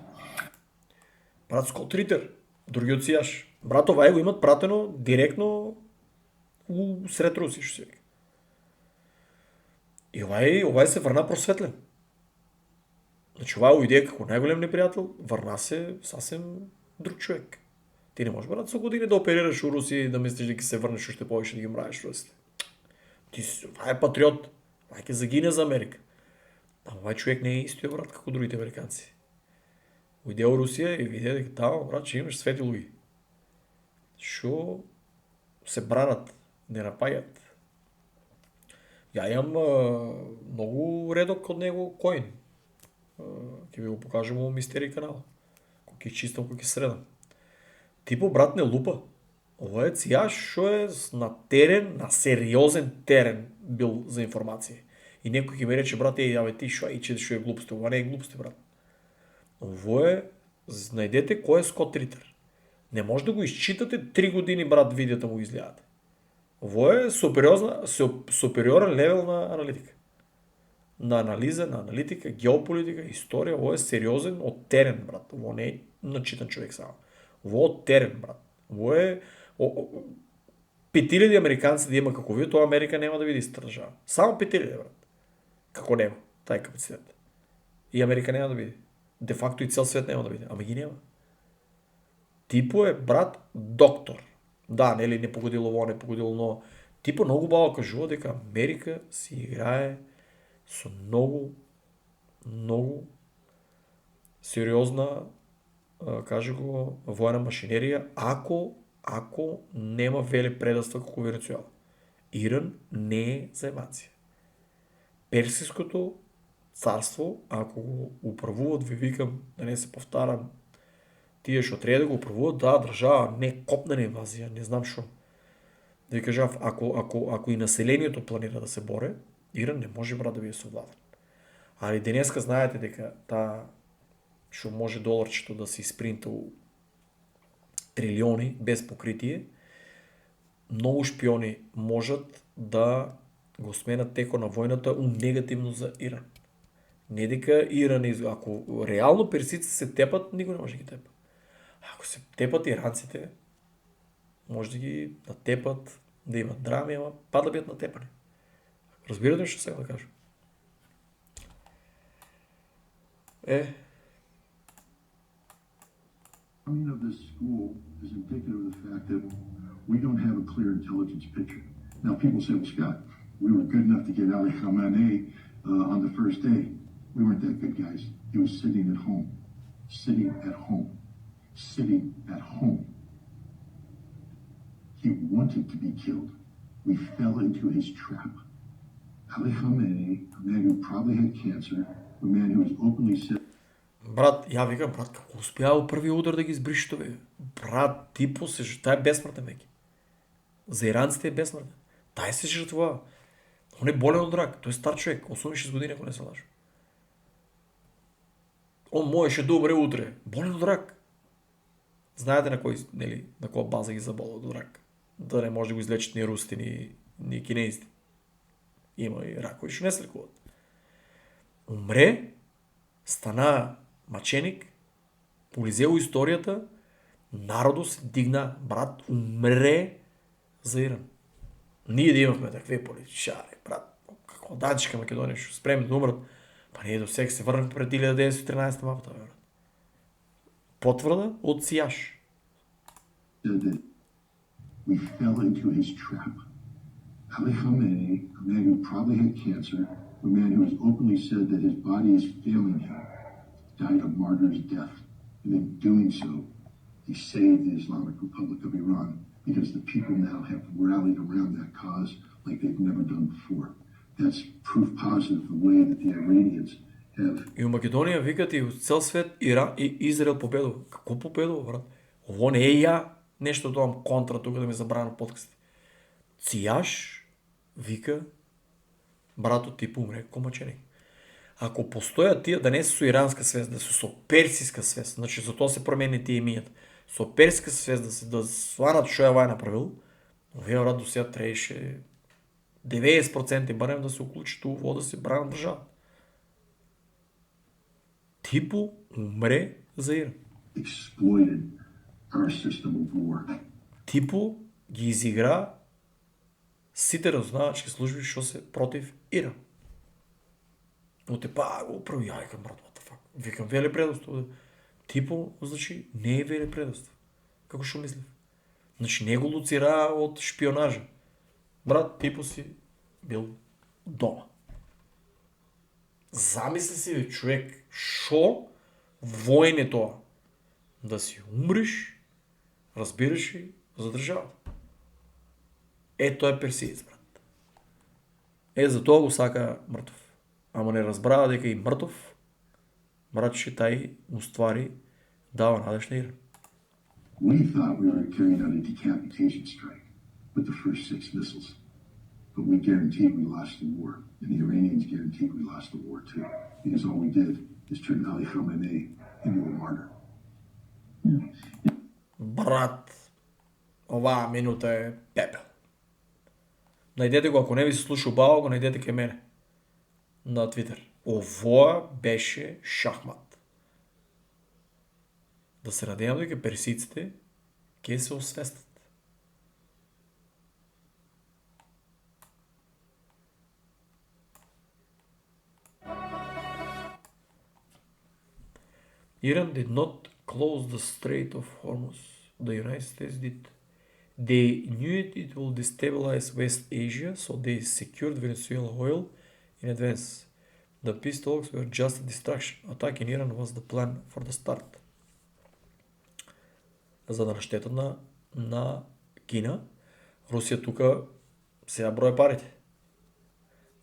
Брат Скот Ритер, другиот сијаш. Брат, овај го имат пратено директно у сред Руси, што се вика. И овај се врна просветлен. Значи овај уиде како најголем непријател, врна се сасем друг човек. Ти не можеш, брат, со години да оперираш у Русија и да мислиш дека се врнеш уште повеќе да ги мразиш русите. Овај е патриот, овај ќе загине за Америка. А овај човек не е истиот, брат, како другите американци. Уиде у Русија и виде дека тамо, брат, че имаш свети луѓе. Што се бранат, не напаѓат. Ја имам многу редок од него коин. Ќе ви го покажам во Мистерија канал. Кој ќе чистам, кој ќе средам. Типо, брат, не лупа. Ова е цијаш што е на терен, на сериозен терен бил за информација. И некој ќе ми рече, брат, јаве ти што е глупости. Ова не е глупости, брат. Ово е, најдете кој е Скот Ритер. Не може да го исчитате 3 години, брат, видеото му изгледате. Ово е супериорен левел на аналитика. На анализа, на аналитика, геополитика, историја, ово е сериозен од терен, брат. Ово не е начитан човек само. Ово од терен, брат. Ово е 5.000 американци да има како вие, тоа Америка нема да види држава. Само 5.000, брат. Како нема тај капацитет. И Америка нема да види. Де факто и цел свет нема да види, ама ги нема. Типо е, брат, доктор. Да, нели не погодило ово, не погодило но. Типо многу баво кажува дека Америка си играе со многу сериозна, каже го, војна машинерија, ако нема веле предавства како Венецуела. Иран не е заемација. Персиското царство, ако го управуват, ви викам, да не се повтарам, тие што треба да го управуват, да, држава, не копнена инвазија, не знам што. Да ви кажав, ако и населението планира да се боре, Иран не може, брат, да биде совладан. Али денеска знаете дека таа што може доларчето да се испринта у трилиони без покритие, многу шпиони можат да го смена текот на војната у негативно за Иран. Не дека Иран ако реално персиците се тепат, никој не може да ги тепа. Ако се тепат иранците, може да ги натепат, да имат драми, ама па да бидат натепани. Разбирате што сега да кажам? Coming of this school is indicative of the fact that we don't have a clear intelligence picture. Now, people say, well, Scott, we were good enough to get Ali Khamenei on the first day. We weren't that good, guys. He was sitting at home, sitting at home, sitting at home. He wanted to be killed. We fell into his trap. Ali Khamenei, a man who probably had cancer, a man who was openly said, Брат, ја викам, брат, како успеа во првиот удар да ги избриши тоа? Брат, ти тај е бесмртен веќе. За иранците е бесмртен. Тај се жртвува. Он е болен од рак. Тој е стар човек, 86 години, ако не се лажам. Он можеше да умре утре. Болен од рак. Знаете на кој, нели, на која база ги заболел од рак? Да не може да го излечат ни русите, ни кинезите. Има и ракови што не се лекуваат. Умре, стана маченик, полизео историјата, народот се дигна, брат, умре за Иран. Ние да имавме такви политичари, брат, како Данчика Македонија што спремни да умрат, па ние до сега се врнахме пред 1913 мапата, брат. Потврда од Сияш. we fell into his trap. Ali Khamenei, a man who probably had cancer, a man who has openly said that his body is failing him, died a martyr's death. And in doing so, he saved the Islamic Republic of Iran because the people now have rallied around that cause like they've never done before. That's proof positive the way that the Iranians have. И у Македонија викат и у цел свет Иран и Израел победува. Како победува, брат? Ово не е ја нешто тоа контра тука да ми забрана подкасти. Цијаш вика братот ти умре како маченик. Ако постојат тие да не се со иранска свест, да се со персиска свест, значи за тоа се промени тие имињата. Со персиска свест да сванат што ја вај направил, овие брат до сега требаше 90% барем да се уклучат во да се бранат држава. Типу умре за Иран. Exploited our system of war. Типу ги изигра сите разузнавачки служби што се против Иран. Но те па го управи, ја викам, брат, what the fuck. Викам, веле предоство. Типу, значи, не е веле предоство. Како што мислив? Значи, не го луцира од шпионажа. Брат, типу си бил дома. Замисли си, бе, човек, шо воен е тоа? Да си умреш, разбираш и за државата. Тоа е персиец, брат. За тоа го сака мртов. Ама не разбрава дека и мртов, братче, тај уствари дава надеж на Иран. We thought we were carrying out a decapitation strike with the first 6 missiles. But we guaranteed we lost the war. And the Iranians guaranteed we lost the war too. Because all we did is turn Ali Khamenei into a martyr. Брат, оваа минута е пепел. Најдете го, ако не ви се слуша убаво, го најдете кај мене. На Твитер. Овоа беше шахмат. Да се надевам дека персиците ќе се освестат. Iran did not close the Strait of Hormuz. The United States did. They knew it will destabilize West Asia, so they secured Venezuela oil in advance. The peace talks were just a distraction. Attack in Iran was the plan for the start. За да наштетат на Кина, Русија тука сега број парите.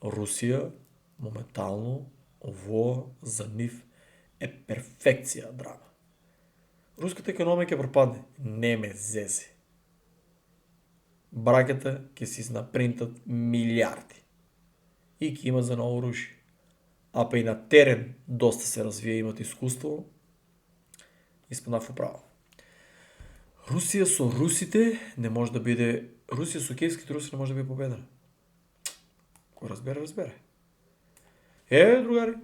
Русија моментално ово за нив е перфекција драма. Руската економика ќе пропадне. Не ме зези. Браката ќе си напринтат милиарди. И ќе има за ново оружје. А па и на терен доста се развија, имат искуство. Испаднав управо. Русија со русите не може да биде... Русија со киевските руси не може да биде победена. Кој разбере, разбере. Другари,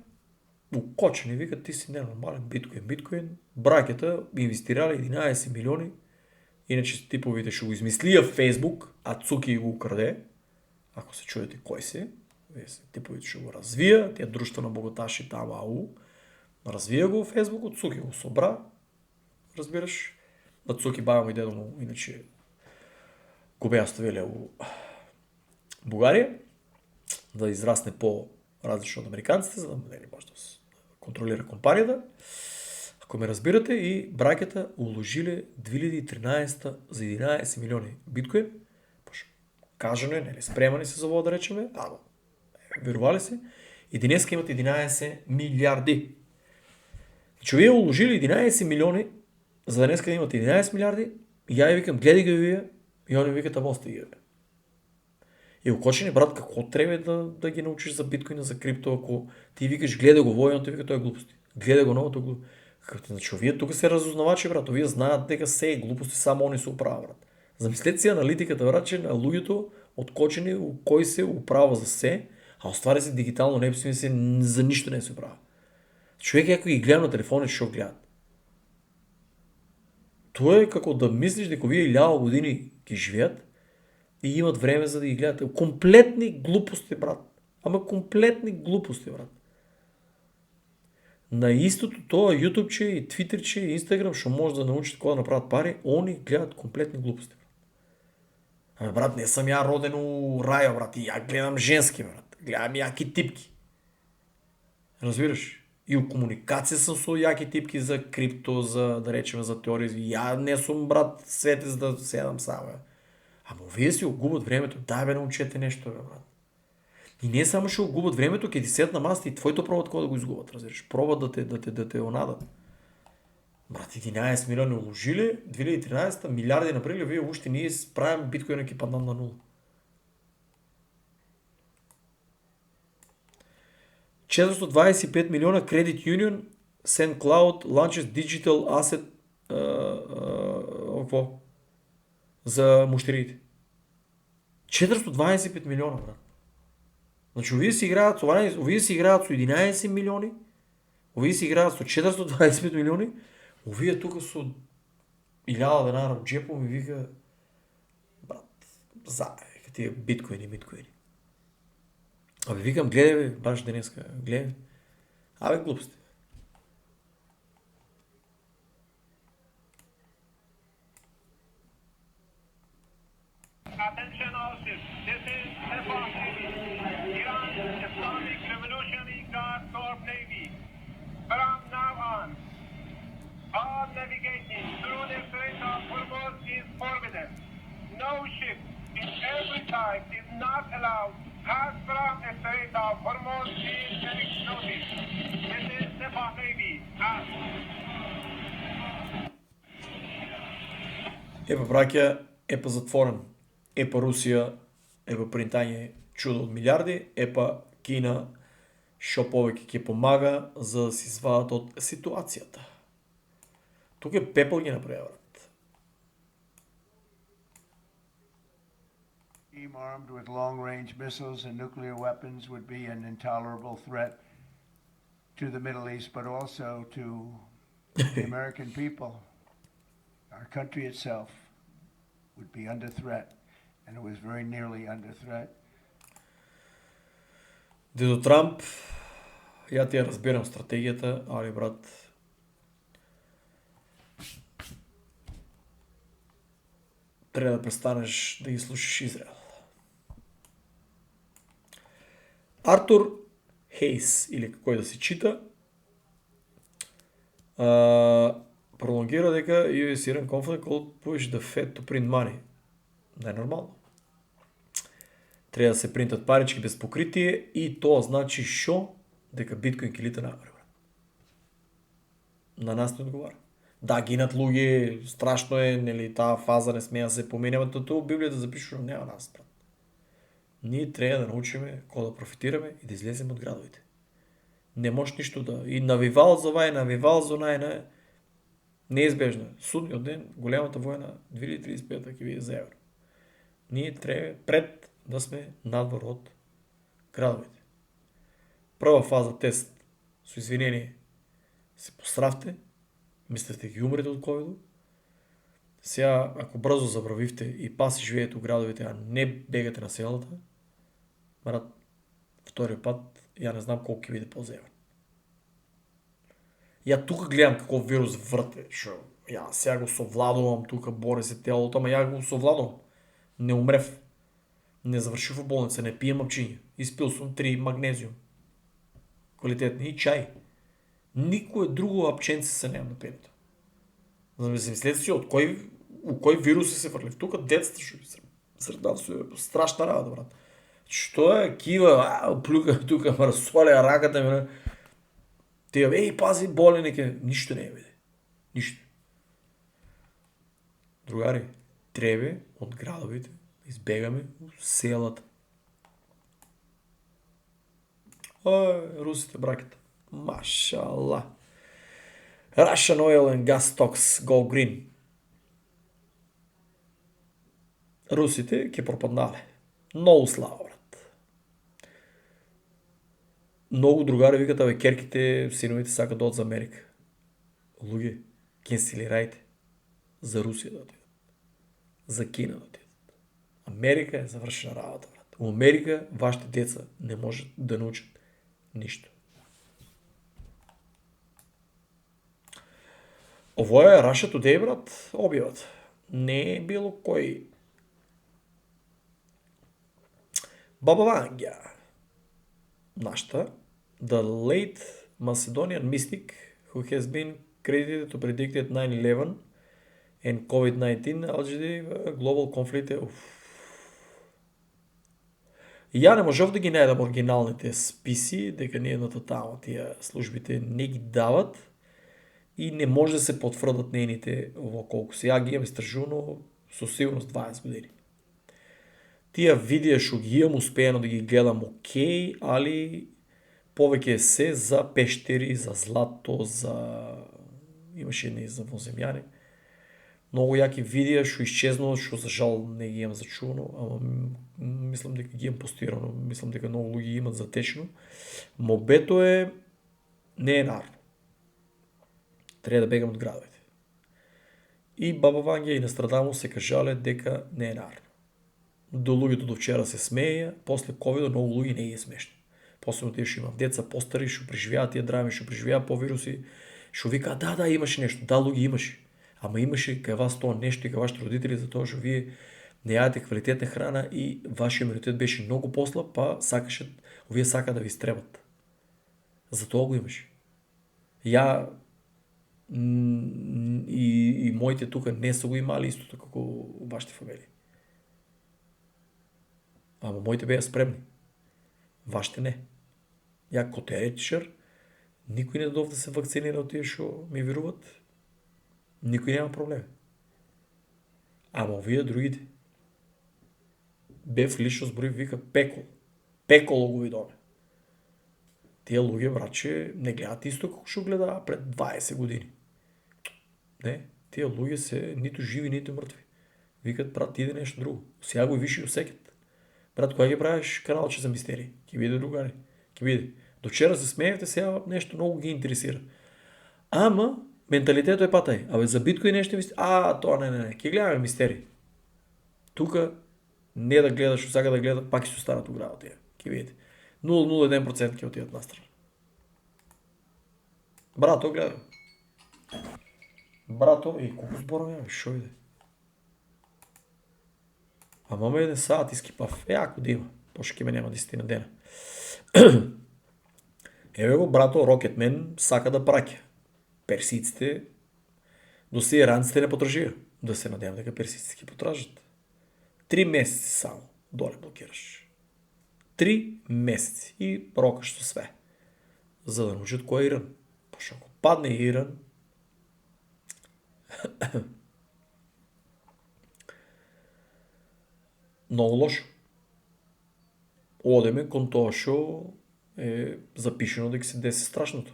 укочени, викат, ти си ненормален, биткоин. Бракета инвестирале 11 милиони, иначе типовите што го измислија Facebook, а Цуки го украде, ако се чуете кој се, типовите што го развија, тие друштвено богаташи тама развија го Facebook, Цуки го собра, разбираш, да Цуки баба му и дедо му, иначе го беа ставиле у Бугарија, да израсне по-различно од американците, за да може да контролира компанијата. Ако ме разбирате, и бракета уложиле 2013 за 11 милиони биткоин, кажано е, спремани се за ово да речеме, верували се, и денеска имат 11 милиарди. Значи, вие уложили 11 милиони, за денеска имат 11 милиарди, и ја викам, гледай ги вие, и они викат, остави ги. И укочени, брат, како треба да ги научиш за биткоин, за крипто, ако ти викаш, гледай го војно, ти вика, тоа е глупости. Гледай го новото глупости. Значи, овие тука се разузнавачи, брат, овие знаат дека се е глупости, само они се управа, брат. Замислете си аналитиката, брат, че на луѓето откочени кој се управа за се, а оствари се дигитално неписмени се за ништо не се управа. Човек ако ги гледа на телефоните, што гледат. Тоа е како да мислиш дека овие 1000 години ги живеат и имат време за да ги гледате. Комплетни глупости, брат. Ама комплетни глупости, брат. На истото тоа YouTubeче и Twitterче и Instagram што може да научат кога да направат пари, они гледат комплетни глупости. Ама брат, не сум ја роден у рајо, брат, и ја гледам женски, брат. Гледам јаки типки. Разбираш? И у комуникација сум со јаки типки за крипто, за да речеме за теории. Ја не сум, брат, светец да седам само. Ама овие си губат времето. Дај бе, научете нешто, бе, брат. И не само што губат времето, ќе ти седат на масата и твоето пробат кога да го изгубат, разбираш. Пробат да те онадат. Брат, 11 милиони уложиле, 2013 милиарди направиле, вие уште ние правим биткоин ќе паднат на нула. 425 милиона Credit Union, SendCloud launches digital asset за муштериите. 425 милиона, брат. Значи, овие си играат со 11 милиони, овие си играат со 425 милиони, овие тука со 1000 денара во джепом и вика, брат, вика тие биткоини. Абе, викам, гледай, бе, баш денеска, гледай. Абе, глупости. Attention all ships. This is Nepal Navy, Iran's Islamic Revolutionary Guard Corps Navy. From now on, all navigating through the Strait of Hormuz is forbidden. No ship in every type is not allowed pass from the Strait of Hormuz is getting notice. This is Nepal Navy. Епа браќа, епа затворен. Епа Русија, епа принтање чудо од милиарди, епа Кина што повеќе ќе помага за да се извадат од ситуацијата. Тука Пепел ги направи, брат. Team armed with long-range missiles and nuclear weapons would be an intolerable threat to the Middle East, but also to the American people. Our country itself would be under threat, and it was very nearly under threat. Дедо Трамп, ја ти ја разбирам стратегијата, али брат, треба да престанеш да ги слушаш Израел. Артур Хейс, или како да се чита, пролонгира дека US Iran conflict could push the Fed to print money. Не е нормално. Треба да се принтат парички без покритие и тоа значи шо? Дека биткоин ќе лита нагоре. На нас не одговара. Да, гинат луѓе, страшно е, нели, таа фаза не смее да се поменува, тоа Библијата запишува, нема нас, брат. Ние треба да научиме кога да профитираме и да излеземе од градовите. Не може ништо да... И навивал за ова, и навивал за онај, неизбежно. Судниот ден, големата војна, 2035 ќе биде за евро. Ние треба пред да сме надвор од градовите. Прва фаза тест, с извинение, се посравте, мислите ги умрете от COVID. Сега, ако бързо забравихте и паси живеете в градовете, а не бегате на селата, брат, втория път, я не знам колко ви да по-зева. Я тук гледам какъв вирус върте, я сега го совладувам, тук боря се тялото, ама я го совладувам. Не умрев. Не завърши в болница, не пия мъпчиня. Изпил съм 3 магнезиум. Квалитетни и чай. Никое друго апченце се нямам на пенето. За да си мислете си от кой вирус се върли. Тук детствата ще среда е страшна работа, брат. Що е кива, плюка тук, разсоля раката ми. Тия, ей, пази боленеке. Нищо не е, бе. Нищо. Другари, трябва от градовете избегаме селата. Ой, русите, бракета. Машалла. Russian oil and gas stocks go green. Русите ке пропаднале. Много слава, брат. Много другари викат, абе, керките, синовите сакат да от за Америка. Луги, кенсилирайте. За Русия да отидат. За Кина да отидат. Америка е завършена работа, брат. В Америка вашите деца не можат да научат нищо. Ово е Russia Today, брат, обяват. Не е било кой. Баба Вангя. Нашата. The late Macedonian mystic who has been credited to predicted 9/11 and COVID-19 already global conflict. Я не можев да ги найдам оригиналните списи, дека ние на тотално тия службите не ги дават и не може да се потвърдат нейните колко сега ги имам изтържувано със сигурност 20 години. Тия видеа шо ги имам успеяно да ги гледам окей, али повеќе се за пещери, за злато, имаше едни за вонземјани. Много яки видеа шо изчезнало, шо за жал не ги имам зачувано, ама мислам дека ги имам постирано, мислам дека много луѓе имат затечено. Мобето е не е нарно. Трябва да бегам от градовете. И Баба Вангя и Нострадамус се кажале дека не е нарно. До луѓето до вчера се смеја, после COVID много луѓе не е смешно. После тие шо имат деца постари, шо преживеат тия драми, шо преживеат по вируси, шо вика да, имаше нещо, да, луѓе имаше. Ама имаше кај вас тоа нещо и кај вашите родители, затоа што вие не јадете квалитетна храна и вашиот имунитет беше многу послаб, па вие сака да ви стребат. Затоа го имаше. Ја и моите тука не са го имали истото како вашите фамилии. Ама моите беа спремни. Вашите не. Ја ко теоретичар, никој не дадов да се вакцинира от тие што ми вируват. Никој нема проблем. Ама овие другите. Бев лично зборив, вика пекол. Пеколо го видоме. Тие луѓе, братче, не гледат исто како што гледаа пред 20 години. Не, тие луѓе се ниту живи, ниту мртви. Викат, брат, иде нещо друго. Сега го виши усекат. Брат, кога ги правиш каналче за мистерии? Ке биде, другари. Ке биде. До вчера се смеевте, сега нещо много ги интересира. Ама менталитето е патай. Абе за биткоин нещо мистерии. Това не. Ке гледаме мистерии. Тука не да гледаш, сега да гледа, пак ще останат ограда тия. Ке видите. 0,01% ке отидат на страна. Брато, гледай. Брато, и колко сбора няма, шо иде? Ама ме един саат изкипав. Ако да има. То ще ме няма 10 на дена. Еве го, брато, Rocketman сака да праќа. Персиците до си иранците не потражија. Да се надевам дека персиците ги потражат. 3 месеци само доле блокираш. 3 месеци и рокаш со све. За да научат кој е Иран. Пошто ако падне Иран, много лошо. Одеме кон тоа шо е запишено дека се деси страшното.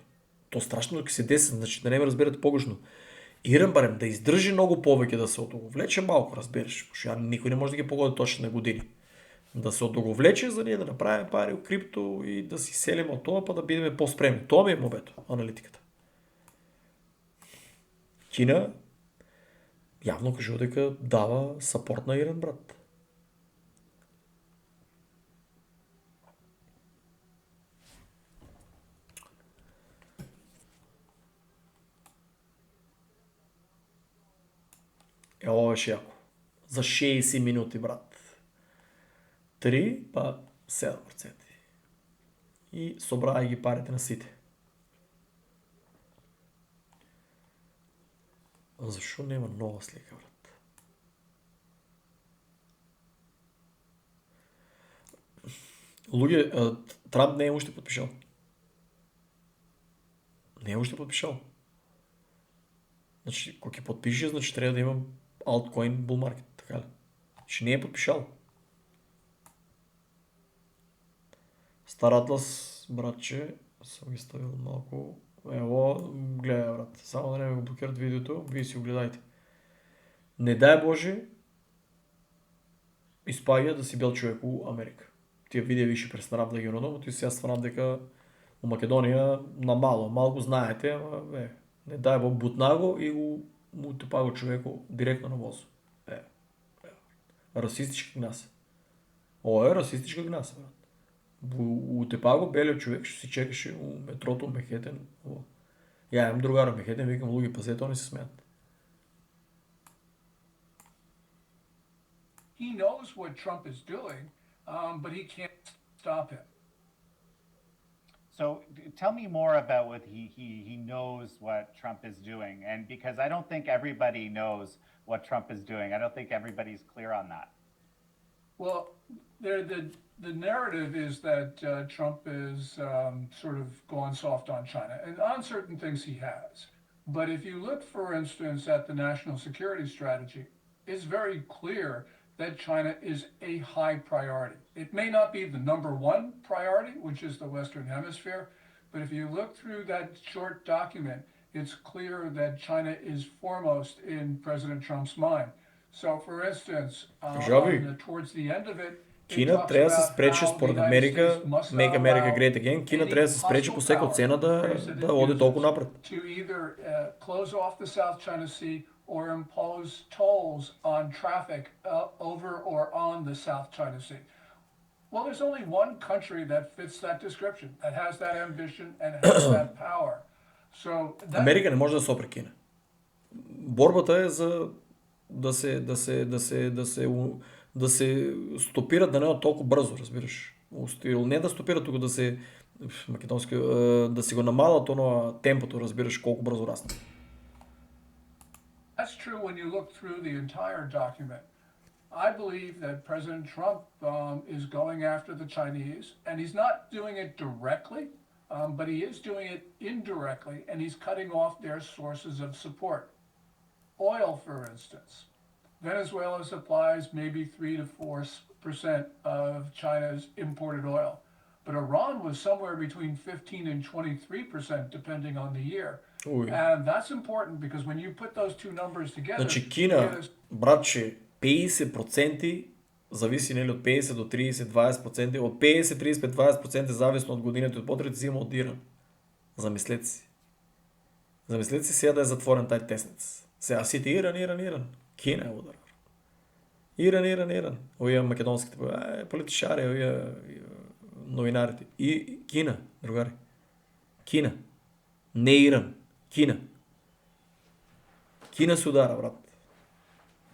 То страшното дека се деси, значи да не ме разберете погрешно. Иран барем да издржи много повеќе да се отоговлече малко, разбереш. Пошто никој не може да ги погоди точно на години. Да се одоговлече за ние да направиме пари у крипто и да си селиме од тоа па да бидеме поспремни. Тоа ми е мобето, аналитиката. Кина јавно кажува дека дава сапорт на Иран, брат. Ова беше јако. За 60 минути, брат. 3 па 7%. И собраа ги парите на сите. Зашо нема нова слика, брат? Луѓе, Трамп не е уште подпишал. Не е уште подпишал. Значи, кога ќе подпише, значи треба да имам altcoin bull market, така ли? Значи не е подпишал. Стар Атлас, братче, сам ги ставил малку. Ево, гледај, брат. Само да не ме го блокират видеото, вие си го гледајте. Не дај Боже, испаѓа да си бел човек у Америка. Тие видеа више престанав да ги онодам, и сега стварам дека у Македонија на малку знаете, ама не дај Бог бутна го и му тупа го човеко директно на возо. Расистичка гнаса. Ова е расистичка гнаса, брат. Утепа го белиот човек што си чекаше у метрото Мехетен. Ја имам другар у Мехетен, викам луѓе пазете, они се смеат. He knows what Trump is doing, but he can't stop him. So tell me more about what he knows what Trump is doing, and because I don't think everybody knows what Trump is doing. I don't think everybody's clear on that. Well, the narrative is that Trump is sort of going soft on China, and on certain things he has. But if you look, for instance, at the national security strategy, it's very clear that China is a high priority. It may not be the number one priority, which is the Western Hemisphere, but if you look through that short document, it's clear that China is foremost in President Trump's mind. So, for instance, towards the end of it, Кина треба да се спречи според Америка, Make America Great Again, Кина треба да се спречи по секоја цена да оди толку напред. To either close off the South China Sea or impose tolls on traffic over or on the South China Sea. Well, there's only one country that fits that description, that has that ambition and has that power. So Америка не може да се опре Кина. Борбата е за да се стопира да не е толку брзо, разбираш. Не да стопира, туку да се македонски да си го намалат оно темпото, разбираш колку брзо расте. That's true when you look through the entire document. I believe that President Trump is going after the Chinese, and he's not doing it directly, but he is doing it indirectly, and he's cutting off their sources of support. Oil, for instance. Venezuela supplies maybe 3 to 4% of China's imported oil, but Iran was somewhere between 15 and 23%, depending on the year. And that's important because when you put those two numbers together... Значи Кина, братче, 50% зависи нели од 50 до 30, 20%, од 50, 35, 20% зависно од годината од потребите зима од Иран. Замислете си. Замислете си сега да е затворен тај теснец. Сега сите Иран. Кина е удар. Иран. Овие македонските политичари, овие новинарите. И Кина, другари. Кина. Не Иран. Кина. Кина се удара, брат.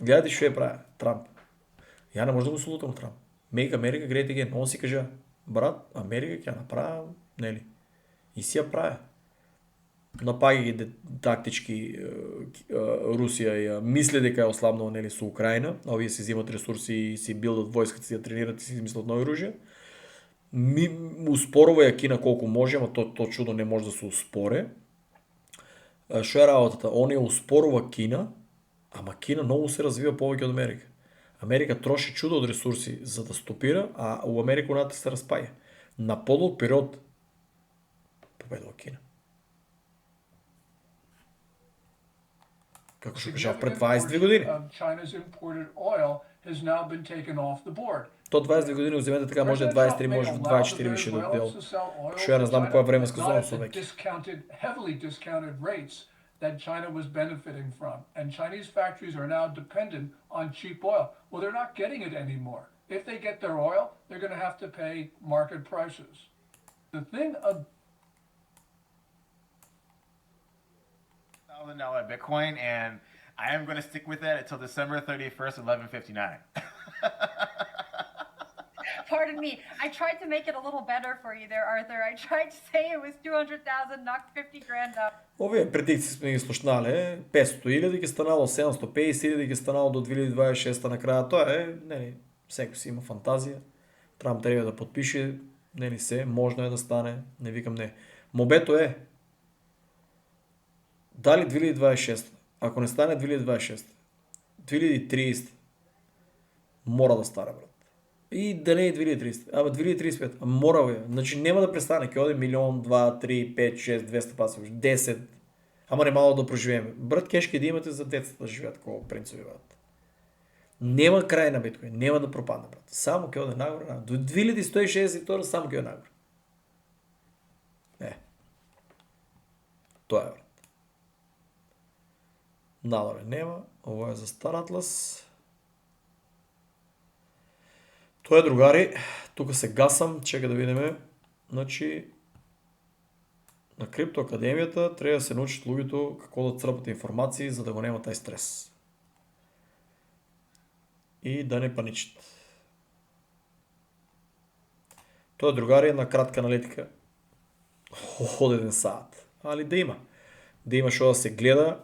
Гледајте што е прави Трамп. Ја не може да го слутам Трамп. Make America Great Again. Он си кажа, брат, Америка ќе направи, нели? И си ја прави. Напаѓа ги тактички Русија ја мисли дека е ослабнала нели со Украина, а овие си земат ресурси и си билдат војската, си ја тренират и си измислат нови оружја. Успорува ја Кина колку може, ама то чудо не може да се успоре. Што е работата? Он ја успорува Кина, ама Кина многу се развива повеќе од Америка. Америка троши чудо од ресурси за да стопира, а у Америка уната се распаја. На подолг период победува Кина. Како што кажав пред 22 години. China's imported oil has now been taken off the board. То 22 години уземете така, може 23, може 24 више да дел. Што ја не знам која временска зона со веќе. Heavily discounted rates that China was benefiting from. And Chinese factories are now dependent on cheap oil. Well, they're not getting it anymore. If they get their oil, they're going to have to pay market prices. The thing of $1,000 Bitcoin, and I am going to stick with that until December 31st, 11:59. Pardon me. I tried to make it a little better for you there, Arthur. I tried to say it was 200,000, knocked 50 grand up. Овие предикции сме ги слушнале, 500.000 ги станало, 750.000 ги станало до 2026 на краја. Тоа е, нели, секој си има фантазија. Трамп треба да подпише, нели се, можно е да стане, не викам не. Мобето е дали 2026, ако не стане 2026, 2030 мора да стане, брат. И да не е 2030, ама 2035, ама мора бе. Значи нема да престане, ќе оде 1, 2, 3, 5, 6, 200 пасови, 10, ама не мало да проживееме. Брат, кеш ќе да имате за децата да живеат како принцови, брат. Нема крај на биткоин, нема да пропадне, брат. Само ќе оде нагоре, до 2162 само ќе оде нагоре. Тоа е, брат. Надале нема, ово е за Стар Атлас. Тоа е, другари, тука се гасам, чека да видиме. Значи, на Крипто Академијата треба да се научат луѓето како да црпат информации за да го нема тај стрес. И да не паничат. Тоа е, другари, една кратка аналитика. Од 1 саат. Али да има. Да има што да се гледа.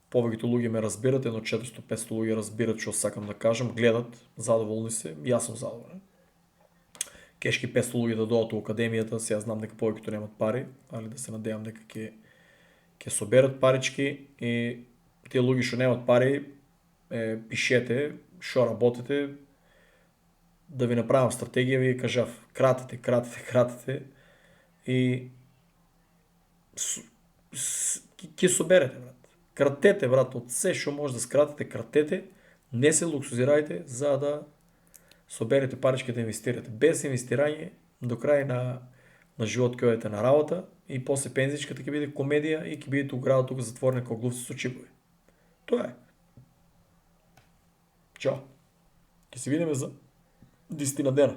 Повеќето луѓе ме разбират, едно 400-500 луѓе разбират што сакам да кажам, гледат, задоволни се, јас сум задоволен. Кешки 500 луѓе да дојдат у академијата, сега знам дека повеќето немат пари, али да се надевам дека ќе соберат парички и тие луѓе што немат пари, пишете, што работите, да ви направам стратегија, ви кажав, кратите и ќе соберете, брат. Кратете, брат, од се што може да скратите, кратете, не се луксузирајте за да соберете парички да инвестирате. Без инвестирање, до крај на живот ќе одите на работа и после пензичката ќе биде комедија и ќе бидете у градот тука затворени како глувци со чипови. Тоа е. Чао. Ќе се видиме за 10 дена.